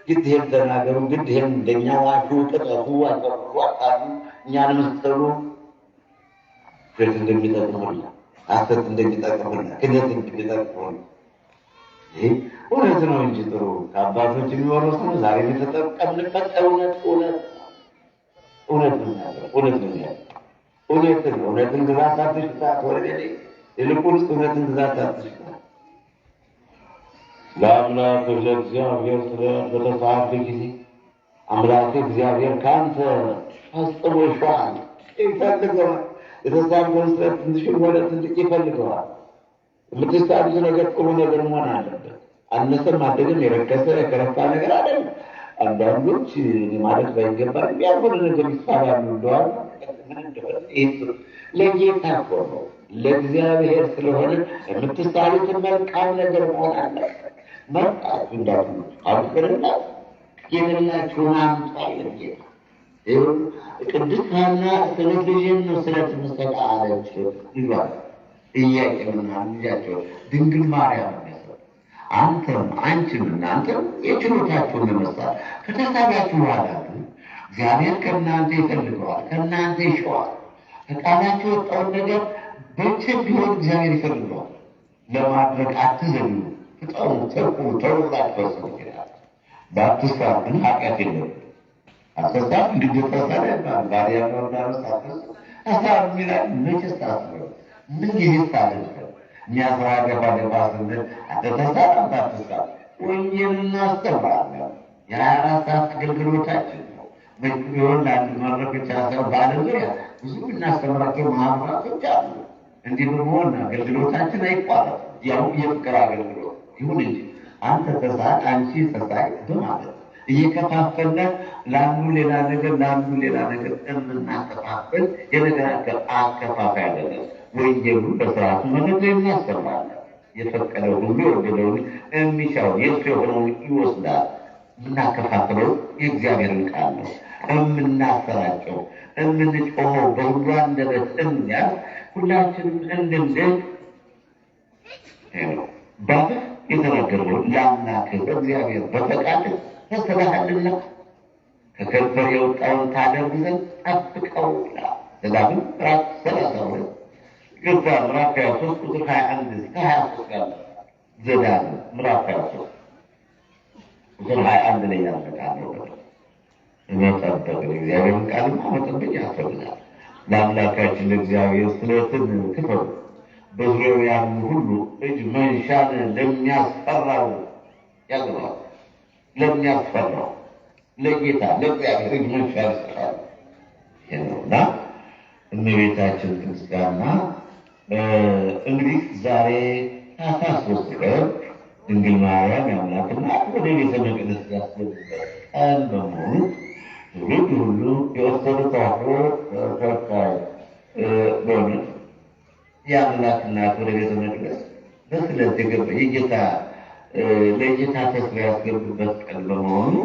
ግድ ይሄን ተናገሩ፣ ግድ ይሄን እንደኛ ዋሹ፣ ቅጠፉ፣ አቀርቡ፣ አቃሉ እኛንም ስትሉ ግድ እንደሚጠቅሙና ሐሰት እንደሚጠቅሙና ክደት እንደሚጠቅሙና ይሄ እውነት ነው እንጂ ጥሩ ከአባቶች የሚወረስ ነው። ዛሬ የተጠቀምንበት እውነትን ግዛት አትሽጣት ወረዴ ይልቁንስ እውነትን ግዛት አትሽጣት። ለአምላክ ለእግዚአብሔር ስለት በተጻፈ ጊዜ አምላክ እግዚአብሔር ከአንተ ፈጽሞ ይሻል ይፈልገዋል። የተጻፈውን ስለት ትንሽም ሆነ ትልቅ ይፈልገዋል። የምትሳሉት ነገር ጥሩ ነገር መሆን አለበት። አነሰም አደገም የረከሰ የከረፋ ነገር አይደለም። አንዳንዶች ማለት ባይገባል ያልሆነ ነገር ይሳላሉ እንደዋል ለጌታ እኮ ነው ለእግዚአብሔር ስለሆነ የምትሳሉትን መልካም ነገር መሆን አለበት። መርጣት እንዳሉ አብረና የሌላችሁን አምጡ አይደል ጌታ። ቅድስት ሐና ስለት ልጅን ነው ስለትምሰጣ አለች ይባል እያቄምና ልጃቸው ድንግል ማርያም አንተም አንቺም እናንተም የችሎታችሁን ለመስራት ከተሳላችሁ በኋላ እግዚአብሔር ከእናንተ ይፈልገዋል፣ ከእናንተ ይሸዋል። ከቃላችሁ የወጣውን ነገር በችም ቢሆን እግዚአብሔር ይፈልገዋል። ለማድረግ አትዘሉ፣ ፍጠሩ፣ ተርቁ፣ ተሩላችሁ ፈጽሙ ይላል። በአትሳት ግን ኃጢአት የለም። አትሳት እንድትፈሰረ ባሪያ ወዳረስ አሳብ ሚላል መቼስ ታስበው ምን ይስታል የሚያስራገባ ደባስን አተተሳት አትሳት ወንጌል እናስተምራለን። የ24 ሰዓት አገልግሎታችን ነው። በሚሆን ለአንድ መድረክ ሰው ባለ ዙሪያ ብዙ እናስተምራቸው ማህበራቶች አሉ። እንዲህ በመሆን አገልግሎታችን አይቋረጥም። ያው የፍቅር አገልግሎት ይሁን እንጂ አንተ ተሳት አንቺ ተሳይ በማለት እየከፋፈለ ለአንዱ ሌላ ነገር ለአንዱ ሌላ ነገር እናከፋፈል የነገር አከፋፋይ አይደለም። ወንጌሉ በስርዓቱ መነገር እናስተምራለን። የፈቀደው ሁሉ የወደደውን የሚሻውን የእሱ የሆነውን ይወስዳል። የምናከፋፍለው የእግዚአብሔርን ቃል ነው። የምናሰራጨው የምንጮኸው በሁሉ አንደበት እንዲያል ሁላችንም እንድንደግ ባፍህ የተናገረው ለአምላክ በእግዚአብሔር በፈቃድ ተሰራሃልና ከከንፈር የወጣውን ታደርግ ዘንድ ጠብቀው ይላል። ዘዳግም ምዕራፍ 32 ገዛ ምዕራፍ 23 ቁጥር 21 እስከ 23 ጋር ዘዳግም ምዕራፍ 23 ቁጥር 21 ላይ ያለ ቃል ነው። መጠበቅ እግዚአብሔርን ቃልማ መጠበቅ ያስፈልጋል። ለአምላካችን ለእግዚአብሔር ስለትን ክፈሉ። በዙሪያው ያሉ ሁሉ እጅ መንሻን ለሚያስፈራው ያገባል። ለሚያስፈራው ለጌታ ለእግዚአብሔር እጅ መንሻ ያስፈራል ነውና እመቤታችን ቅድስት ሐና እንግዲህ ዛሬ ታኅሳስ 3 ቀን ድንግል ማርያም የአምላክና ወደ ቤተ መቅደስ ያስገቡበት ቀን በመሆኑ ትውልድ ሁሉ የኦርቶዶክስ ተዋሕዶ ተከታይ በእውነት የአምላክ እናት ወደ ቤተ መቅደስ በስለት የገባ የጌታ ለጌታ ተስፋ ያስገቡበት ቀን በመሆኑ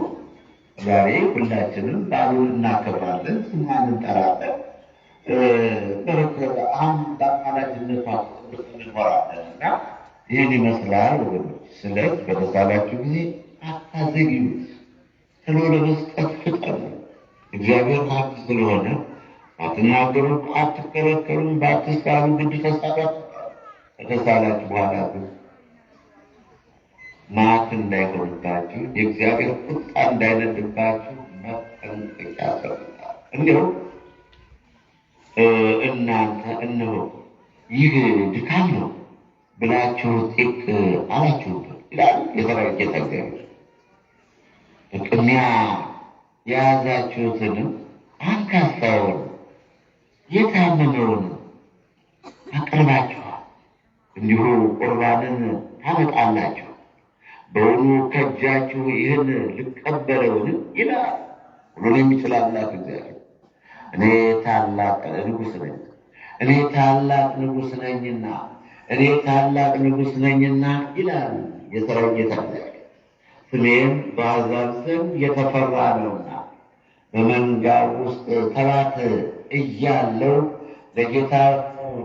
ዛሬ ሁላችንም በዓሉን እናከብራለን፣ ስሟን እንጠራለን። በረከት አንድ አማላጅነቷ እንኖራለን እና ይህን ይመስላል ወገኖች። ስለት በተሳላችሁ ጊዜ አታዘግዩት፣ ቶሎ ለመስጠት ፍጠኑ። እግዚአብሔር ሀብት ስለሆነ አትናገሩም፣ አትከለከሉም፣ ባትሳሉ ግድ ተሳላችሁ። ከተሳላችሁ በኋላ ግን ማት እንዳይሆንባችሁ የእግዚአብሔር ቁጣ እንዳይነድባችሁ መጠንቀቅ ያስፈልጋል። እንዲሁም እናንተ እነሆ ይህ ድካም ነው ብላችሁ ጥቅ አላችሁበት ይላል የሰራዊት ጌታ እግዚአብሔር። ቅሚያ የያዛችሁትንም አንካሳውን የታመመውን አቅርባችኋል፣ እንዲሁ ቁርባንን ታመጣላችሁ። በውኑ ከእጃችሁ ይህን ልቀበለውን ይላል ሁሉን የሚችል አምላክ እግዚአብሔር። እኔ ታላቅ ንጉሥ ነኝ፣ እኔ ታላቅ ንጉሥ ነኝና፣ እኔ ታላቅ ንጉሥ ነኝና ይላል የሰራዊት ጌታ እግዚአብሔር። ስሜም በአሕዛብ ዘንድ የተፈራ ነውና በመንጋው ውስጥ ተባት እያለው ለጌታው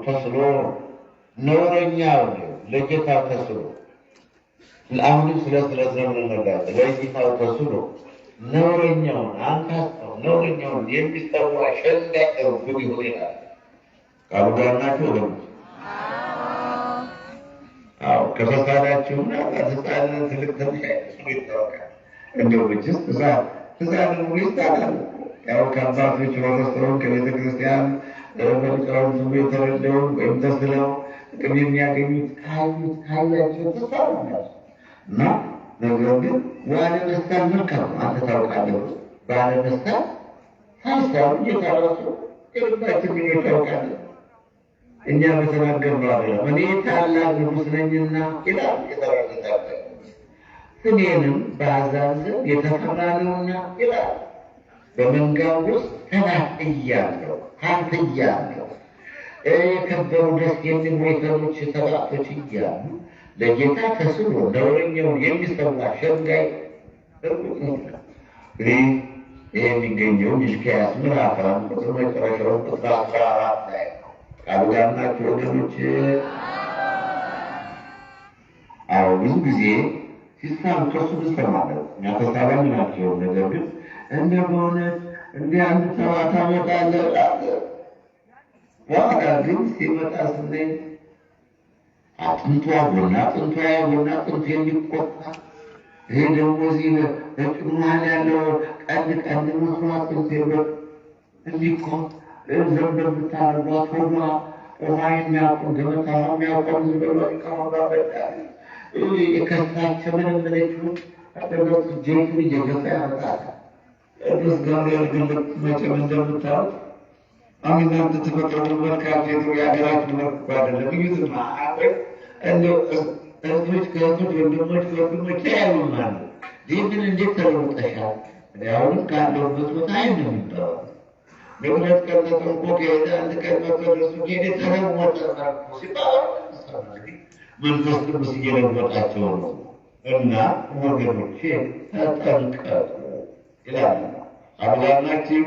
ተስሎ ነውረኛውን ለጌታው ተስሎ አሁንም ስለምንነጋገር ለይታው ተስሎ ነውረኛውን አንካስተው ነውረኛውን የሚሰዋ ሸንጋቸው ብዙ ይሆናል። ቃሉ ጋር ናቸው ነው። አዎ ከፈሳዳችሁና ከህፃናት ትልቅ ትንሽ ይታወቃል። እንደው ብቻስ ህፃን ይታወቃል። ያው ከአባቶች ወረሰውን ከቤተ ክርስቲያን በሊቃውንቱ የተረዳው ወይም ተስለው ጥቅም የሚያገኙት ካያቸው ተሳሩናል እና ነገር ግን ዋለ መስቀል መልካም አንተ ታውቃለህ። ባለ መስቀል ሀሳቡ እየታረሱ የልባችን ምኞት ታውቃለህ። እኛ በተናገርነው አይደለም እኔ ታላቅ ንጉሥ ነኝና ይላል የተረጋገጠ እኔንም በአሕዛብ ዘንድ የተፈራ ነውና ይላል። በመንጋው ውስጥ ተናጥያለሁ ታንትያለሁ የከበሩ ደስ የሚሉ ወይፈኖች ተባቶች እያሉ ለጌታ ተስሎ ነውረኛውን የሚሰዋ ሸንጋይ እርጉጥ ነው። እንግዲህ ይህ የሚገኘው ሚልክያስ ምዕራፍ 1 ቁጥር መጨረሻው ቁጥር 14 ላይ ነው። ቃሉ ጋር ናቸው ወገኖች። አዎ ብዙ ጊዜ ሲሳም ከሱ እንሰማለን። እኛ ተሳባኝ ናቸው። ነገር ግን እንደ በእውነት እንዲህ አንድ ሰዋታ መጣለ በኋላ ግን ሲመጣ ስናይ አጥንቷ ጎና አጥንቱ የሚቆጣ ይሄ ደግሞ እዚህ በጭማል ያለው ቀንድ መስራት አጥንቱ የሚቆጣ እንደምታረጓት ሆኗ ውሃ የሚያውቁ ገበታ የሚያውቀም ዝበሎ ይቀመባ በጣል የከሳቸው ምንምነችው አደረሱ ጀቱን እየገዛ ያመጣል። ቅዱስ ገብርኤል ግን መቼም እንደምታዩት አሚናንተ ተፈቀዱ መልካቸው የሀገራችን መልክ አይደለም። ይዙማ እንደው እህቶች ከእህቶች ወንድሞች ያዩናል። ይህንን እንዴት ተለውጠሻል? አሁንም ካለሁበት ቦታ አይደለም የሚባለው ለሁለት ቀን ተጠንቆ ከሄደ አንድ ቀን መቀደሱ ሄደ ተለወጠ ሲባል መንፈስ ቅዱስ እየለወጣቸው ነው። እና ወገኖቼ ተጠንቀቁ ይላል አምላካችን።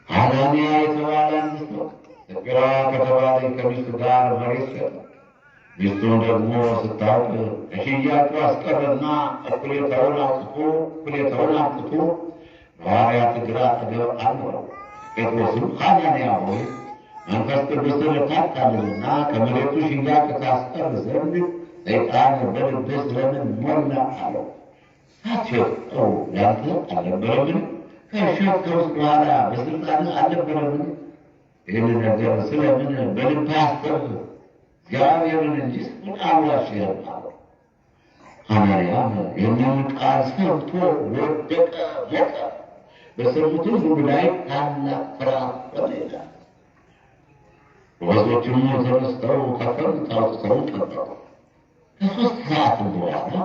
ሐናንያ የተባለ አንድ ሰው ሰፊራ ከተባለ ከሚስቱ ጋር መሬት ሸጠ። ሚስቱን ደግሞ ስታውቅ ከሽያጩ አስቀረና እኩሌታውን አምጥቶ በሐዋርያት እግር አጠገብ አኖረው። ጴጥሮስም ሐናንያ ሆይ መንፈስ ቅዱስን ታታልልና ከመሬቱ ሽያጭ ታስቀር ዘንድ ሰይጣን በልብህ ስለምን ሞላ አለው። ሳትሸጠው ያንተ አልነበረምን? ከሸጥከውስ በኋላ በስልጣንህ አልነበረምን? ይህን ነገር ስለምን በልብህ አሰብህ? እግዚአብሔርን እንጂ ምን አዋሽህም አለው። ሐናንያም ይህንን ቃል ሰምቶ ወደቀ፣ ሞተ። በሰሙትም ሁሉ ላይ ታላቅ ፍርሃት ሆነ ይላል። ወዞቹም ተነስተው ከከብት አውጥተው ቀበሩ። ከ3 ሰዓት በኋላ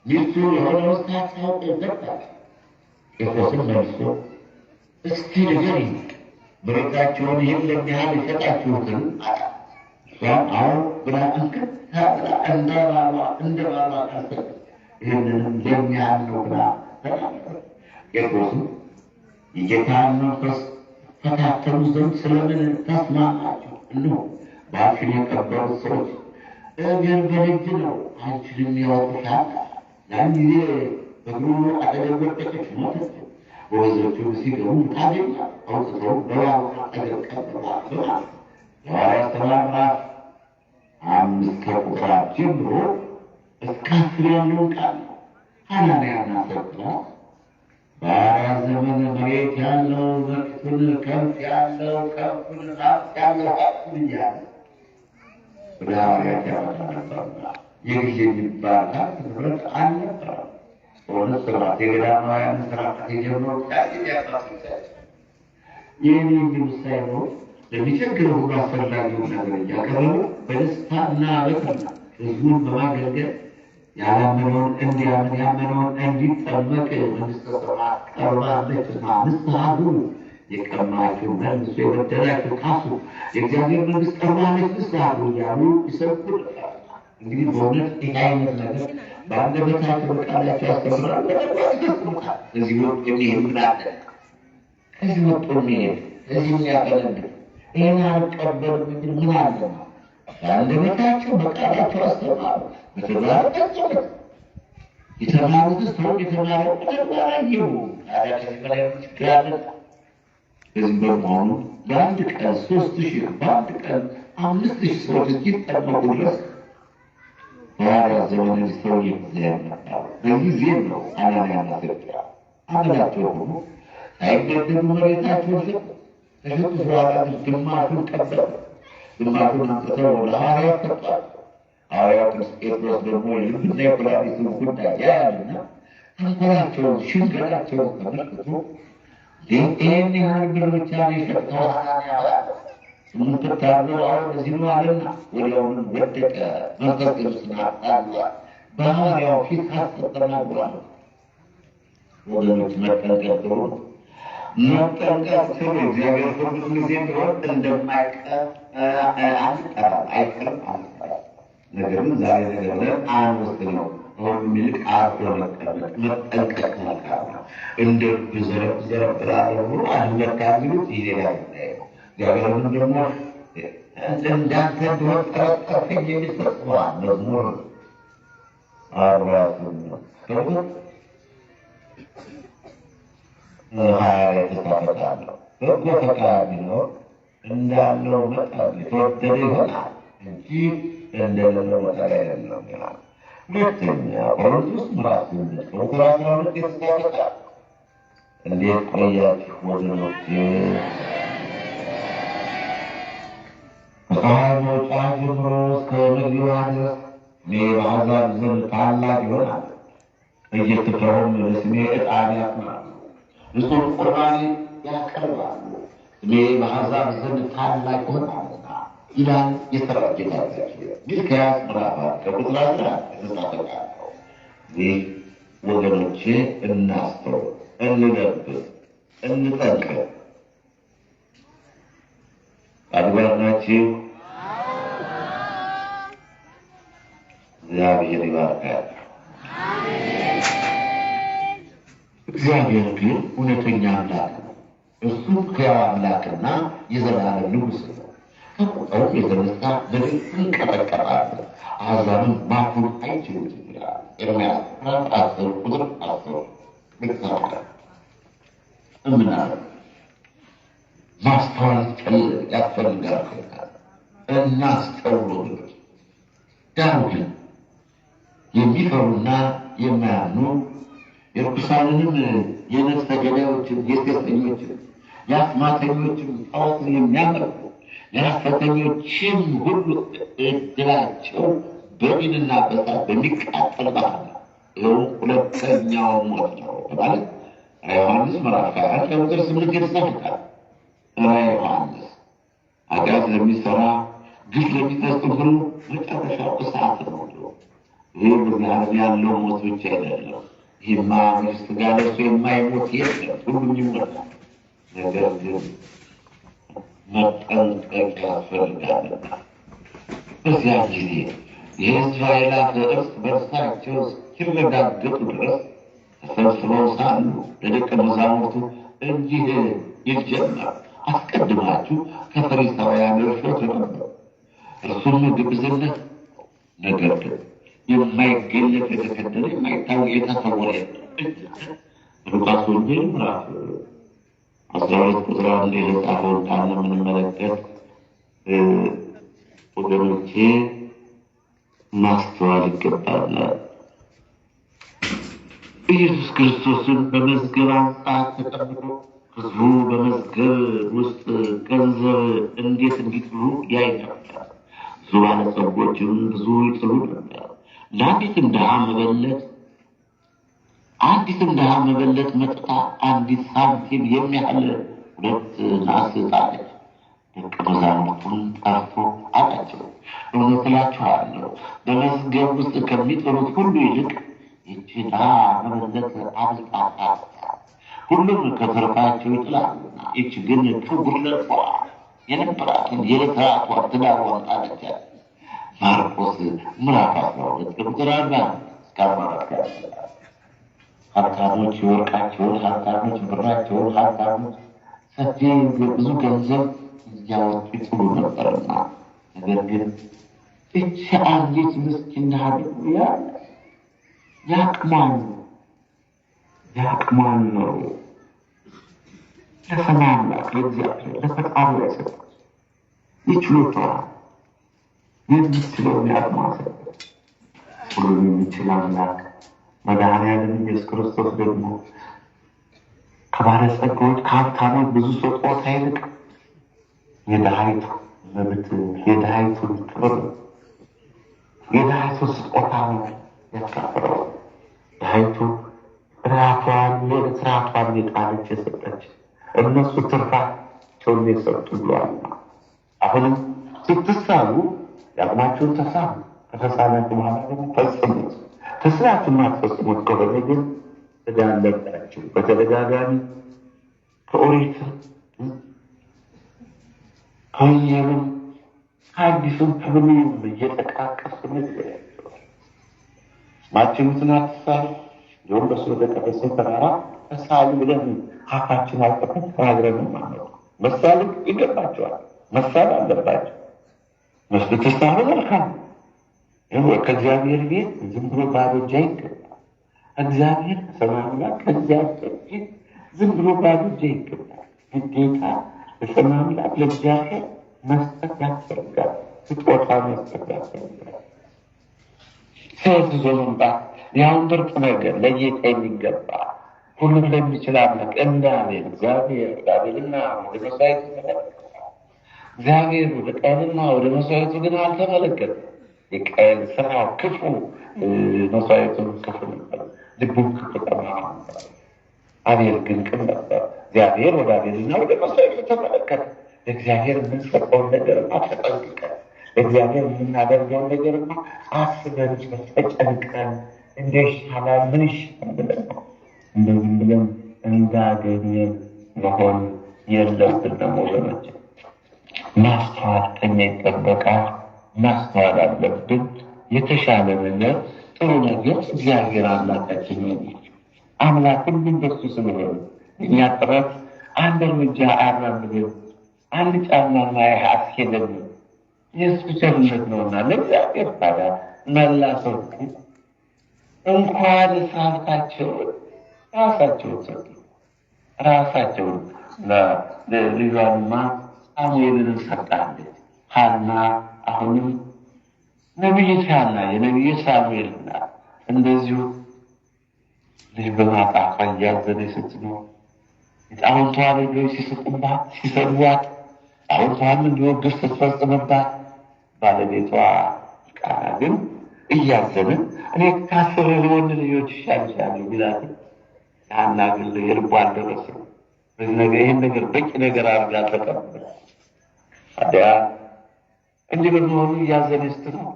ሚስቱ የሆነውን ሳታውቅ ዘጋች። ጴጥሮስም መልሶ እስኪ ንገሪኝ፣ መሬታችሁን ይህን ለሚያህል የሸጣችሁትን አለ። እሷም አሁን ብላ እንክት ብላ እንደ ባሏ ቀሰች። ይህንንም ለሚያህል ነው ብላ ተናገረች። ጴጥሮስም የጌታን መንፈስ ተካተሉ ዘንድ ስለምን ተስማማችሁ? እነሆ ባልሽን የቀበሩት ሰዎች እግር በልጅ ነው፣ አንቺንም ያወጡሻል። ያን ጊዜ እግሩ አጠገብ ወደቀች፣ ሞተች። ወዞቹ ሲገቡ ታገኛ አውጥተው በያው አጠገብ ቀበሯት። የሐዋርያት ሥራ ምዕራፍ 5 ከቁጥር ጀምሮ እስከ 10 ያለውን ቃል ነው። ሐናንያና ሰፊራ በአርያ ዘመን መሬት ያለው መሬቱን፣ ከብት ያለው ከብቱን፣ ሀብት ያለው ሀብቱን እያለ ወደ ሐዋርያት ያመጣ ነበርና ይህ የሚባል ሀብት ንብረት አልነበረም። በእውነት ስርዓት የገዳማውያን ስርዓት የጀመሩ ይህን የሚሉ ሳይሆን ለሚቸግረው ሁሉ አስፈላጊውን ነገር እያቀረቡ በደስታና በተድላ ህዝቡን በማገልገል ያላመነውን እንዲያምን ያመነውን እንዲጠመቅ መንግሥተ ሰማያት ቀርባለችና ንስሐ ግቡ፣ የቀማችሁ መልሱ፣ የበደላችሁ ካሱ፣ የእግዚአብሔር መንግሥት ቀርባለች ንስሐ ግቡ እያሉ ይሰብኩ ነበር። እንግዲህ በእውነት ይህ አይነት ነገር በአንደበታቸው በቃላቸው ያስተምራሉ። ይሰብኩታል። እዚህ ወጥቶ የሚሄድ ምን አለ? ከዚህ ወጥቶ የሚሄድ እዚህ የሚያገለግል ይህን አልቀበልም እንጂ ምን አለ? ያለበታቸው በቃላቸው አስተማሩ፣ በተግባር ፈጸሙ። የተማሩት ሰው የተማረው ተግባራቸው ታዲያ ከዚህ በላይ ችግር አለ? በዚህ በመሆኑ በአንድ ቀን 3000 በአንድ ቀን 5000 ሰዎች እስኪጠመቁ ድረስ በሐዋርያት ዘመን ሰው ይመጣል። በጊዜ ነው አናንያና ሰጲራ አመላቸው ሆኖ ሳይገደሉ መሬታቸውን ሸጡ። ከሸጡ በኋላ ግማሹን ቀበሉ፣ ግማሹን አምጥተው ለሐዋርያት ሰጧቸው። ሐዋርያው ቅዱስ ጴጥሮስ ደግሞ የልብና የኩላሊትን ጉዳይ ያያልና ተንኮላቸውን፣ ሽንገላቸውን ተመልክቶ ይህን ያህል ብር ብቻ የሸጠው የምትታዘው አሁን እዚህ ነው አለና ወዲያውኑ ወደቀ። መንፈስ ቅዱስን አታሏል። በሐዋርያው ፊት ሐሰት ተናግሯል። ወገኖች መጠንቀቅ ጥሩ ነው። መጠንቀቅ ጥሩ እግዚአብሔር ፍርድ ጊዜ ቢሆን እንደማይቀር አይቀርም። ነገር ግን ዛሬ ነገር ብለን አንወስነው። ሁሉም ይልቅ አርፎ መቀመጥ መጠንቀቅ መልካም ነው። እንደ ዘረብራለሁ ብሎ አልመካሚሉት ይሌላ ነው። እግዚአብሔርም ደግሞ እንዳንተ እንደሆን ጠረጠርከኝ የሚሰጥዋል መዝሙር 48 የተሳፈታለሁ በጎ ፈቃድ ቢኖር እንዳለው መጠን የተወደደ ይሆናል እንጂ እንደሌለው መጠን አይደለም ይላል። ሁለተኛ ቆሮንቶስ ምዕራፍ 8 ቁጥር 12 የተሳፈታል። እንዴት ቆያችሁ ወገኖች? ከፀሐይ መውጫ ጀምሮ እስከ መግቢያዋ ድረስ እኔ በአሕዛብ ዘንድ ታላቅ ይሆናል። በየስፍራውም ለስሜ ዕጣን ያጥናሉ፣ ንጹሕ ቁርባን ያቀርባሉ። ስሜ በአሕዛብ ዘንድ ታላቅ ይሆናልና ይላል የሠራዊት ጌታ እግዚአብሔር። ሚልክያስ ምዕራፍ 4 ከቁጥር 11 የተጻፈ ነው። ይህ ወገኖቼ እናስተውል፣ እንለብስ፣ እንጠንክር። አድባራችሁ እግዚአብሔር ይባርካችሁ። እግዚአብሔር ግን እውነተኛ አምላክ ነው። እሱም ሕያው አምላክና የዘላለም ንጉሥ ነው። ከቁጣው የተነሳ በግፍ ይንቀጠቀጣል፣ አሕዛብም ማፉን አይችሉትም ይላል ኤርምያስ 10 ቁጥር 10 ይጻፋል። እምናለን ማስተዋል ያስፈልጋል። እናስተውሉ። ዳሩ ግን የሚፈሩና የማያምኑ የርኩሳንንም የነፍሰ ገዳዮችን፣ የሴሰኞችን፣ የአስማተኞችን ጣዖትን የሚያመልኩ የሐሰተኞችም ሁሉ ዕድላቸው በዲንና በእሳት በሚቃጠል ባህር ነው። ይኸውም ሁለተኛው ሞት ነው በማለት ዮሐንስ ምዕራፍ 4 ቁጥር 8 የተጻፈ ዮሐንስ ኃጢአት ለሚሰራ ግፍ ለሚፈጽም ሁሉ መጨረሻው እሳት ነው። ይህ በዚህ ዓለም ያለው ሞት ብቻ አይደለም። ይህማ ስጋ ለብሶ የማይሞት የለም፣ ሁሉም ይሞታል። ነገር ግን መጠንቀቅ ያስፈልጋልና በዚያ ጊዜ የእስራኤላት እርስ በርሳቸው እስኪረጋገጡ ድረስ ተሰብስበው ሳሉ ለደቀ መዛሙርቱ እንዲህ ይል ጀመር። አስቀድማችሁ ከፈሪሳውያን እርሾ ተቀበሉ፣ እርሱም ግብዝነት፣ ነገር ግን የማይገለጥ የተከደነ የማይታወቅ የተሰወረ የለም። ሉቃስ ወንጌል ምዕራፍ 12 ቁጥር 1 የተጻፈውን ቃል የምንመለከት ወገኖቼ ማስተዋል ይገባናል። ኢየሱስ ክርስቶስን በመዝገብ አንጻር ተቀምጦ ሕዝቡ በመዝገብ ውስጥ ገንዘብ እንዴት እንዲጥሉ ያይ ነበር። ብዙ ባለጸጎችም ብዙ ይጥሉ ነበር። ለአንዲትም ድሃ መበለት መጥታ አንዲት ሳንቲም የሚያህል 2 ናስ ጣለች። ደቀ መዛሙርቱን ጠርቶ አላቸው፣ እውነት እላችኋለሁ በመዝገብ ውስጥ ከሚጥሉት ሁሉ ይልቅ ይህች ድሃ መበለት አብልጣ ታጥቃለች። ሁሉም ከትርፋቸው ይጥላሉና ይህች ግን ከጉድለቷ የነበራትን የዕለታቷን ትዳሯን ጣለች። ማርቆስ ምዕራፍ 12 ቁጥር 40 እስከ 44 ሀብታሞች የወርቃቸውን፣ ሀብታሞች ብራቸውን፣ ሀብታሞች ሰፊ ብዙ ገንዘብ እያወጡ ይጥሉ ነበርና ነገር ግን እቺ አንዲት ምስኪን ሀዲያ ያቅማን ነው ለሰማይ አምላክ ለእግዚአብሔር ለፈጣሪ የሰጠች ይችሉታል የምትችለውን ያቅማን ሰጠች። ሁሉን የሚችል አምላክ መድኃኒዓለም ኢየሱስ ክርስቶስ ደግሞ ከባለጸጋዎች ከሀብታሞች ብዙ ስጦታ ይልቅ የድሃይቱ መብት የድሃይቱን ክብር የድሃይቱ ስጦታ ነው ያካፈለው። ድሃይቱ ራቷን የጣለች የሰጠች እነሱ ትርፋቸውን የሰጡ ብለዋልና አሁንም ስትሳሉ ያቅማችሁን ተሳሉ። ከተሳላችሁ በኋላ ደግሞ ፈጽሙት። ተስላችሁ ማትፈጽሙት ከሆነ ግን ዕዳ አለባችሁ። በተደጋጋሚ ከኦሪት ከወንጌልም ከአዲሱም ከብሉይም እየጠቃቀሱ ነግሬያቸዋለሁ። ማትችሉትን አትሳሉ። እንዲሁም በሱ በተቀደሰ ተራራ ተሳሉ ብለን አፋችን አውጥተን ተናግረን ማለት ነው። መሳል ይገባቸዋል። መሳል አለባቸው። ተሳሉ መልካም ከእግዚአብሔር ቤት ዝም ብሎ ባዶ እጅ አይገባም። እግዚአብሔር ከሰማይና ከእግዚአብሔር ቤት ዝም ብሎ ባዶ እጅ አይገባም። ግዴታ ለሰማይ አምላክ ለእግዚአብሔር መስጠት ያስፈልጋል። ስጦታ መስጠት ያስፈልጋል። ሴት ይዞ መምጣት ያውን ብርቅ ነገር ለጌታ የሚገባ ሁሉም ለሚችል አምላክ እንደ አቤል እግዚአብሔር አቤልና ወደ መስዋዕቱ ተመለከተ። እግዚአብሔር ወደ ቃየንና ወደ መስዋዕቱ ግን አልተመለከተም። የቃየን ስራው ክፉ፣ መስዋዕቱን ክፉ ነበር፣ ልቡም ክፉ ጠማማ ነበር። አቤል ግን ቅን ነበር። እግዚአብሔር ወደ አቤልና ወደ መስዋዕቱ ተመለከተ። ለእግዚአብሔር የምንሰጠውን ነገርማ ተጠንቅቀን፣ ለእግዚአብሔር የምናደርገውን ነገርማ አስበን ተጨንቀን እንደ ይሻላል ምን ይሻላል ብለን ነው። እንደዚህ ብለን እንዳገኘን መሆን የለብንም ወገኖች። ማስተዋል ከኛ ይጠበቃል። ማስተዋል አለብን። የተሻለ ነገር ጥሩ ነገር እግዚአብሔር አምላካችን ነው። አምላክ ሁሉም በሱ ስለሆነ እኛ ጥረት አንድ እርምጃ አያራምድም፣ አንድ ጫማማ አያስኬደንም። የእሱ ቸርነት ነውና ለእግዚአብሔር ታዲያ መላ ሰው እንኳን ሳልታቸውን ራሳቸውን ሰጡ። ራሳቸውን ለልጇንማ ሳሙኤልን ሰጣለች። ሐና አሁንም ነቢይት ሐና የነቢይ ሳሙኤልና እንደዚሁ ልጅ በማጣቷ እያዘነች ስትኖር የጣውንቷ ልጆች ሲስቁባት ሲሰድቧት ጣውንቷን እንዲወግር ስትፈጽምባት ባለቤቷ ቃና ግን እያዘነ እኔ ከአስር ወንድ ልጆች ይሻልሻሉ ቢላት ሐና ግን የልቧ አልደረሰም። ይህን ነገር በቂ ነገር አድርጋ ተቀበለ። ታዲያ እንዲህ በመሆኑ እያዘነች ስትኖር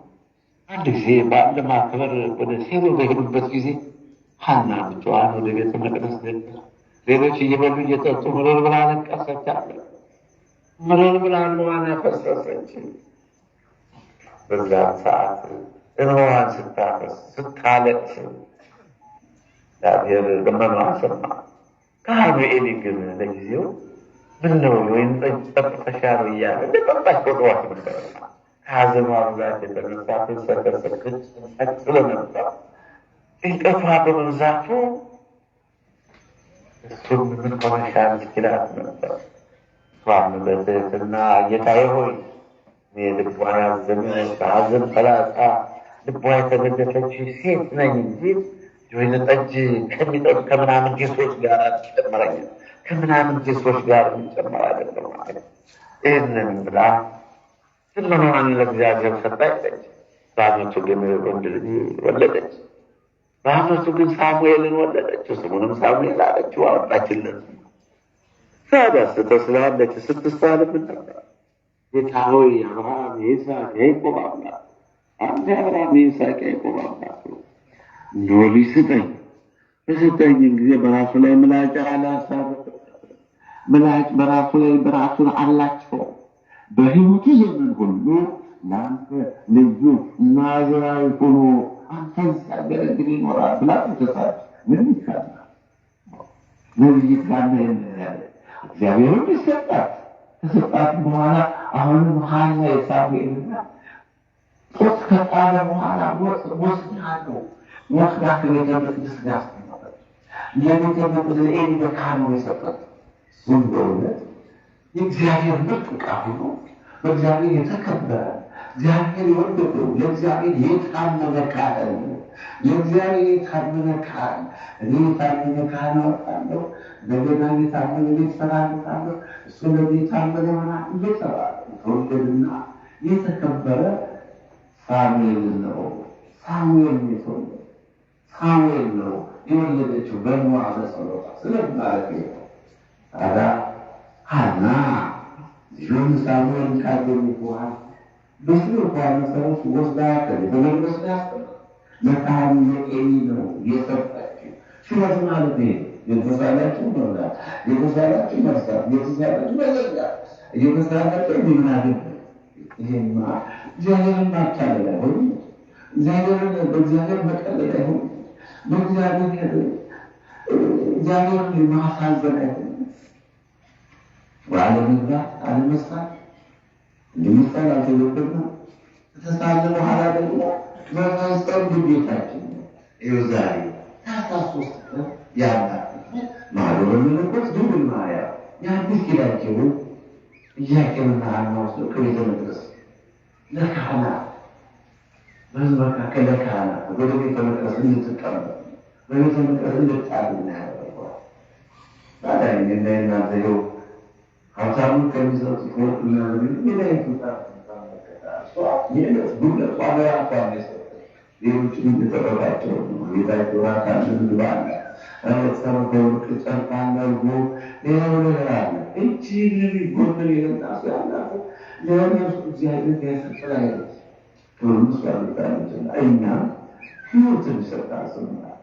አንድ ጊዜ በዓል ለማክበር ወደ ሴሎ በሄዱበት ጊዜ ሐና ብቻዋን ወደ ቤተ መቅደስ ገባች። ሌሎች እየበሉ እየጠጡ ምርር ብላ አለቀሰች አለ። ምርር ብላ እንባዋን አፈሰሰች። በዛ ሰዓት እንባዋን ስታፈስ ስታለቅስ እግዚአብሔር ልመናዋን ሰማ። ካህኑ ኤሊ ግን ለጊዜው ምነው ወይን ጠጅ ጠጥተሻል እያለ እንደጠጣች ቆጥሯት ነበር። ከሐዘኗ ብዛት የተነሳ ተንሰቀሰቀች፣ ተንቀጥሎ ነበር። ጭንቀቷ በመብዛቱ እሱም ምን ሆነሻል እስኪላት ነበር። እሷም በትህትና ጌታዬ ሆይ እኔ ልቧን ያዘነ ከሐዘን ፈላጻ ልቧ የተገደፈች ሴት ነኝ እንጂ ወይን ጠጅ ከሚጠጡ ከምናምን ጌሶች ጋር አትጨምረኝ፣ ከምናምን ጌሶች ጋር የሚጨመር አይደለም ማለት ይህንን ብላ ልመናዋን ለእግዚአብሔር ሰጣች። በዓመቱ ግን ወንድ ልጅ ወለደች። በዓመቱ ግን ሳሙኤልን ወለደች። ስሙንም ሳሙኤል አለችው፣ አወጣችለት። ታዲያ ስተስላለች ስትሳልም ነበር። ጌታ ሆይ አብርሃም የይስሐቅ የያዕቆብ አምላክ አንተ አብርሃም የይስሐቅ የያዕቆብ አምላክ እንደው ልጅ ስጠኝ። በሰጠኝ ጊዜ በራሱ ላይ ምላጭ አላሳረፈም። ምላጭ በራሱ ላይ በራሱን አላቸው። በሕይወቱ ዘመን ሁሉ ለአንተ ልዩ ናዝራዊ ሆኖ አንተን ሲያገለግል ይኖራል ብላ ተሳለች። ምን ይቻላል? ነቢይት ጋር ያለ እግዚአብሔርም ይሰጣት ከሰጣት በኋላ አሁንም ሐና የሳሙኤልና ጦስ ከጣለ በኋላ ወስዳለሁ ወስዳ ከቤተ መቅደስ ጋር አስቀመጠች። ለቤተ መቅደስ ለኤሊ በካህኑ የሰጠት እሱም በእውነት የእግዚአብሔር ምርጥ ዕቃ ሆኖ በእግዚአብሔር የተከበረ እግዚአብሔር የወደደው ለእግዚአብሔር የታመነ ካህን ለእግዚአብሔር የታመነ ካህን እኔ የታመነ ካህን አወጣለሁ እንደገና የታመነ ቤት እሰራለታለሁ እሱ ለዚህ የታመነ ይሆናል ቤት እሰራለሁ ተወደድና የተከበረ ሳሙኤል ነው። ሳሙኤል የተወለደ ሳሙኤል ነው የወለደችው በእንዋ በጸሎታ ስለማለት ነው። ታዲያ ሐና ልጁን ሳሙኤል ካገኘ በኋላ በስሩ መሰረት ወስዳ ከቤተ መቅደስ ያስቀመጠች ለካህኑ ለኤሊ ነው የሰጠችው። ሹመት ማለት ነው የተሳላችሁ መብላት፣ የተሳላችሁ መርሳት፣ የተሳላችሁ መዘጋት፣ የተሳላችሁ ሚናገር ይሄማ እግዚአብሔርን ማታለል አይሆንም። በእግዚአብሔር መቀለድ አይሆንም። እግዚአብሔርን ማሳዘን አይሆንም። ባለመግባት አለመስራት እንደምሳሌ አልተወደድነው ከተሳለ በኋላ ደግሞ መፈጸም ግዴታችን ነው። ይኸው ዛሬ ታኅሳስ 3 ቀን ያላት ማኅበረ መለኮት ድንግል ማርያም የአዲስ ኪዳን ኢያቄምና ሐና ወስደው ከቤተ መቅደስ ለካህናት በሕዝብ መካከል ለካህናት ወደ ቤተ መቅደስ እንድትቀመጥ በቤተ መቅደስ እንድትጣልና ያደርገዋል። ታዲያ እኔና እናንተ ይኸው ሀብታሙን ከሚሰጡት ወርቅና የላይቱ ሌሎችን እንደተረዳቸው ቤታቸው ራሳችን ግባለ ሰበከወርቅ ጨርቃን አድርጎ ሌላው ነገር አለ እቺ የሚጎደል የለጣስ ያላት ለእነሱ እግዚአብሔር ያሰጠላ አይነት ክብርምስ ያሉታለችና እኛ ሕይወትን ይሰጣል ስምናል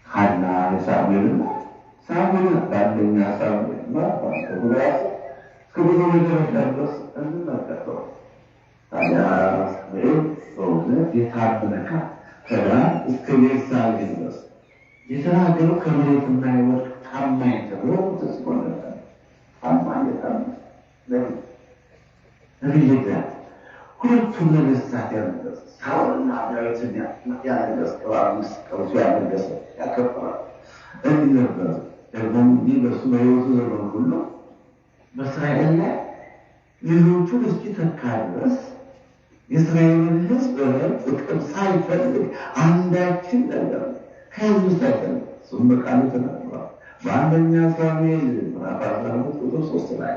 ሐና የሳሙኤልና ሳሙኤል በአንደኛ ሳሙኤል ማባተጉራስ ከብዙ ነገሮች ድረስ እንመለከተው። ታዲያ ሳሙኤል በእውነት የታመነካ ከዳን እስከ ቤርሳቤህ ድረስ የተናገረው ከመሬት የማይወድቅ ታማኝ ተብሎ ተጽፎለታል። ታማኝ ነቢይ ሁለቱም ነገሥታት ያነገሰ ሳኦልና ዳዊትን ያነገሰ ቀውሱ ያነገሰ ያከበራል እንዲህ ነበር። ደግሞ ይህ በእሱ በሕይወቱ ዘመን ሁሉ በእስራኤል ላይ ልጆቹን እስኪተካ ድረስ የእስራኤልን ሕዝብ ጥቅም ሳይፈልግ አንዳችን ነገር ከሕዝብ ሳይፈልግ እሱም በቃሉ ተናግሯል። በአንደኛ ሳሙኤል ምዕራፍ 15 ቁጥር 3 ላይ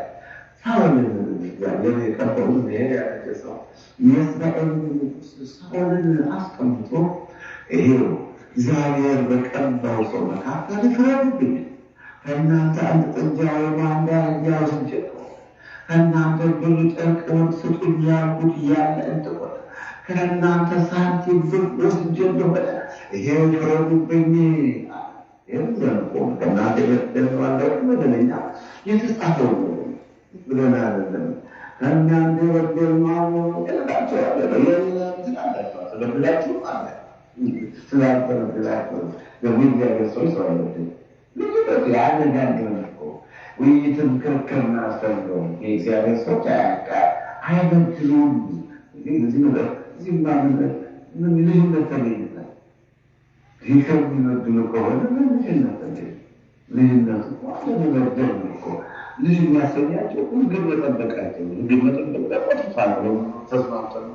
ሳኦልን እግዚአብሔር የቀባውን ያነገሰው የእስራኤል ንጉሥ ሳኦልን አስቀምጦ ይሄው እግዚአብሔር በቀባው ሰው መካከል ፍረዱብኝ፣ ከእናንተ አንድ ጥጃ ወይም አንድ አህያ ወስጄ ከእናንተ ብር ጨርቅ ወርቅ ስጡኝ ያልኩት እያለ እንደሆነ ከእናንተ ሳንቲም ብር ወስጄ እንደሆነ ይሄው ፍረዱብኝ። ይህዘንቆ ከእናንተ የበደልነዋለሁ መደለኛ የተጻፈው ብለን አይደለም ከእናንተ የበደልነው እላቸው ያለ የለም ትላላቸው ስለብላችሁ አለ ስላልተረዳችሁ ደግሞ እግዚአብሔር ሰው አይወድም። ልጅበት ያነጋግረን እኮ ውይይትም ክርክርና አስተምረው የእግዚአብሔር ሰዎች አይበድሉም። እዚህ ማንነት ምን ልጅነት ተገኝታል። ይህ ከሚበድሉ ከሆነ ምን ልጅነት ተገኝ? ልጅነት እኮ አለመበደል እኮ ልጅ የሚያሰኛቸው ሕግን መጠበቃቸው። ሕግን መጠበቅ ደግሞ ተፋለው ተስማምተን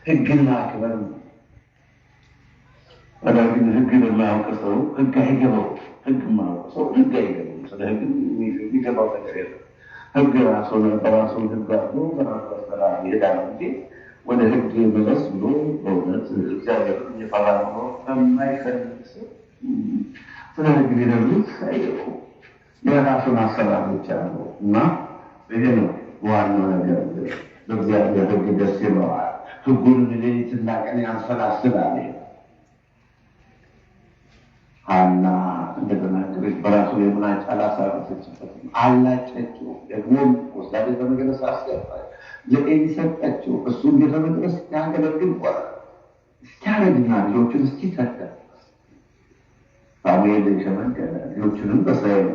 ሕግን ማክበር ነው። ግን ሕግን የማያውቅ ሰው ሕግ አይገባው። ሕግ የማያውቅ ሰው ሕግ አይገባው። ስለ ሕግ የሚገባው ነገር የለም። ሕግ ራሱን በራሱን ሕግ አድርጎ በራሱ ስራ ይሄዳል እንጂ ወደ ሕግ መለስ ብሎ በእውነት እግዚአብሔር እየፈራ ሆኖ ከማይፈልግ ሰው ስለ ሕግ ሊነግሩት አይገባው። የራሱን አሰራር ብቻ ነው እና ይሄ ነው ዋናው ነገር። በእግዚአብሔር ሕግ ደስ ይለዋል። ሕጉን ሌሊትና ቀን ያንሰላስላል። ሐና እንደተናገረች በራሱ የምናጭ አላሳረፈችበትም፣ አላጨችው። ደግሞ ወስዳ ቤተ መቅደስ አስገባች፣ ለኤሊ ሰጠችው። እሱ ቤተ መቅደስ ሲያገለግል ቆረ እስኪያረግና ልጆቹን እስኪተካ ሳሙኤል ሸመገለ። ልጆቹንም በእስራኤል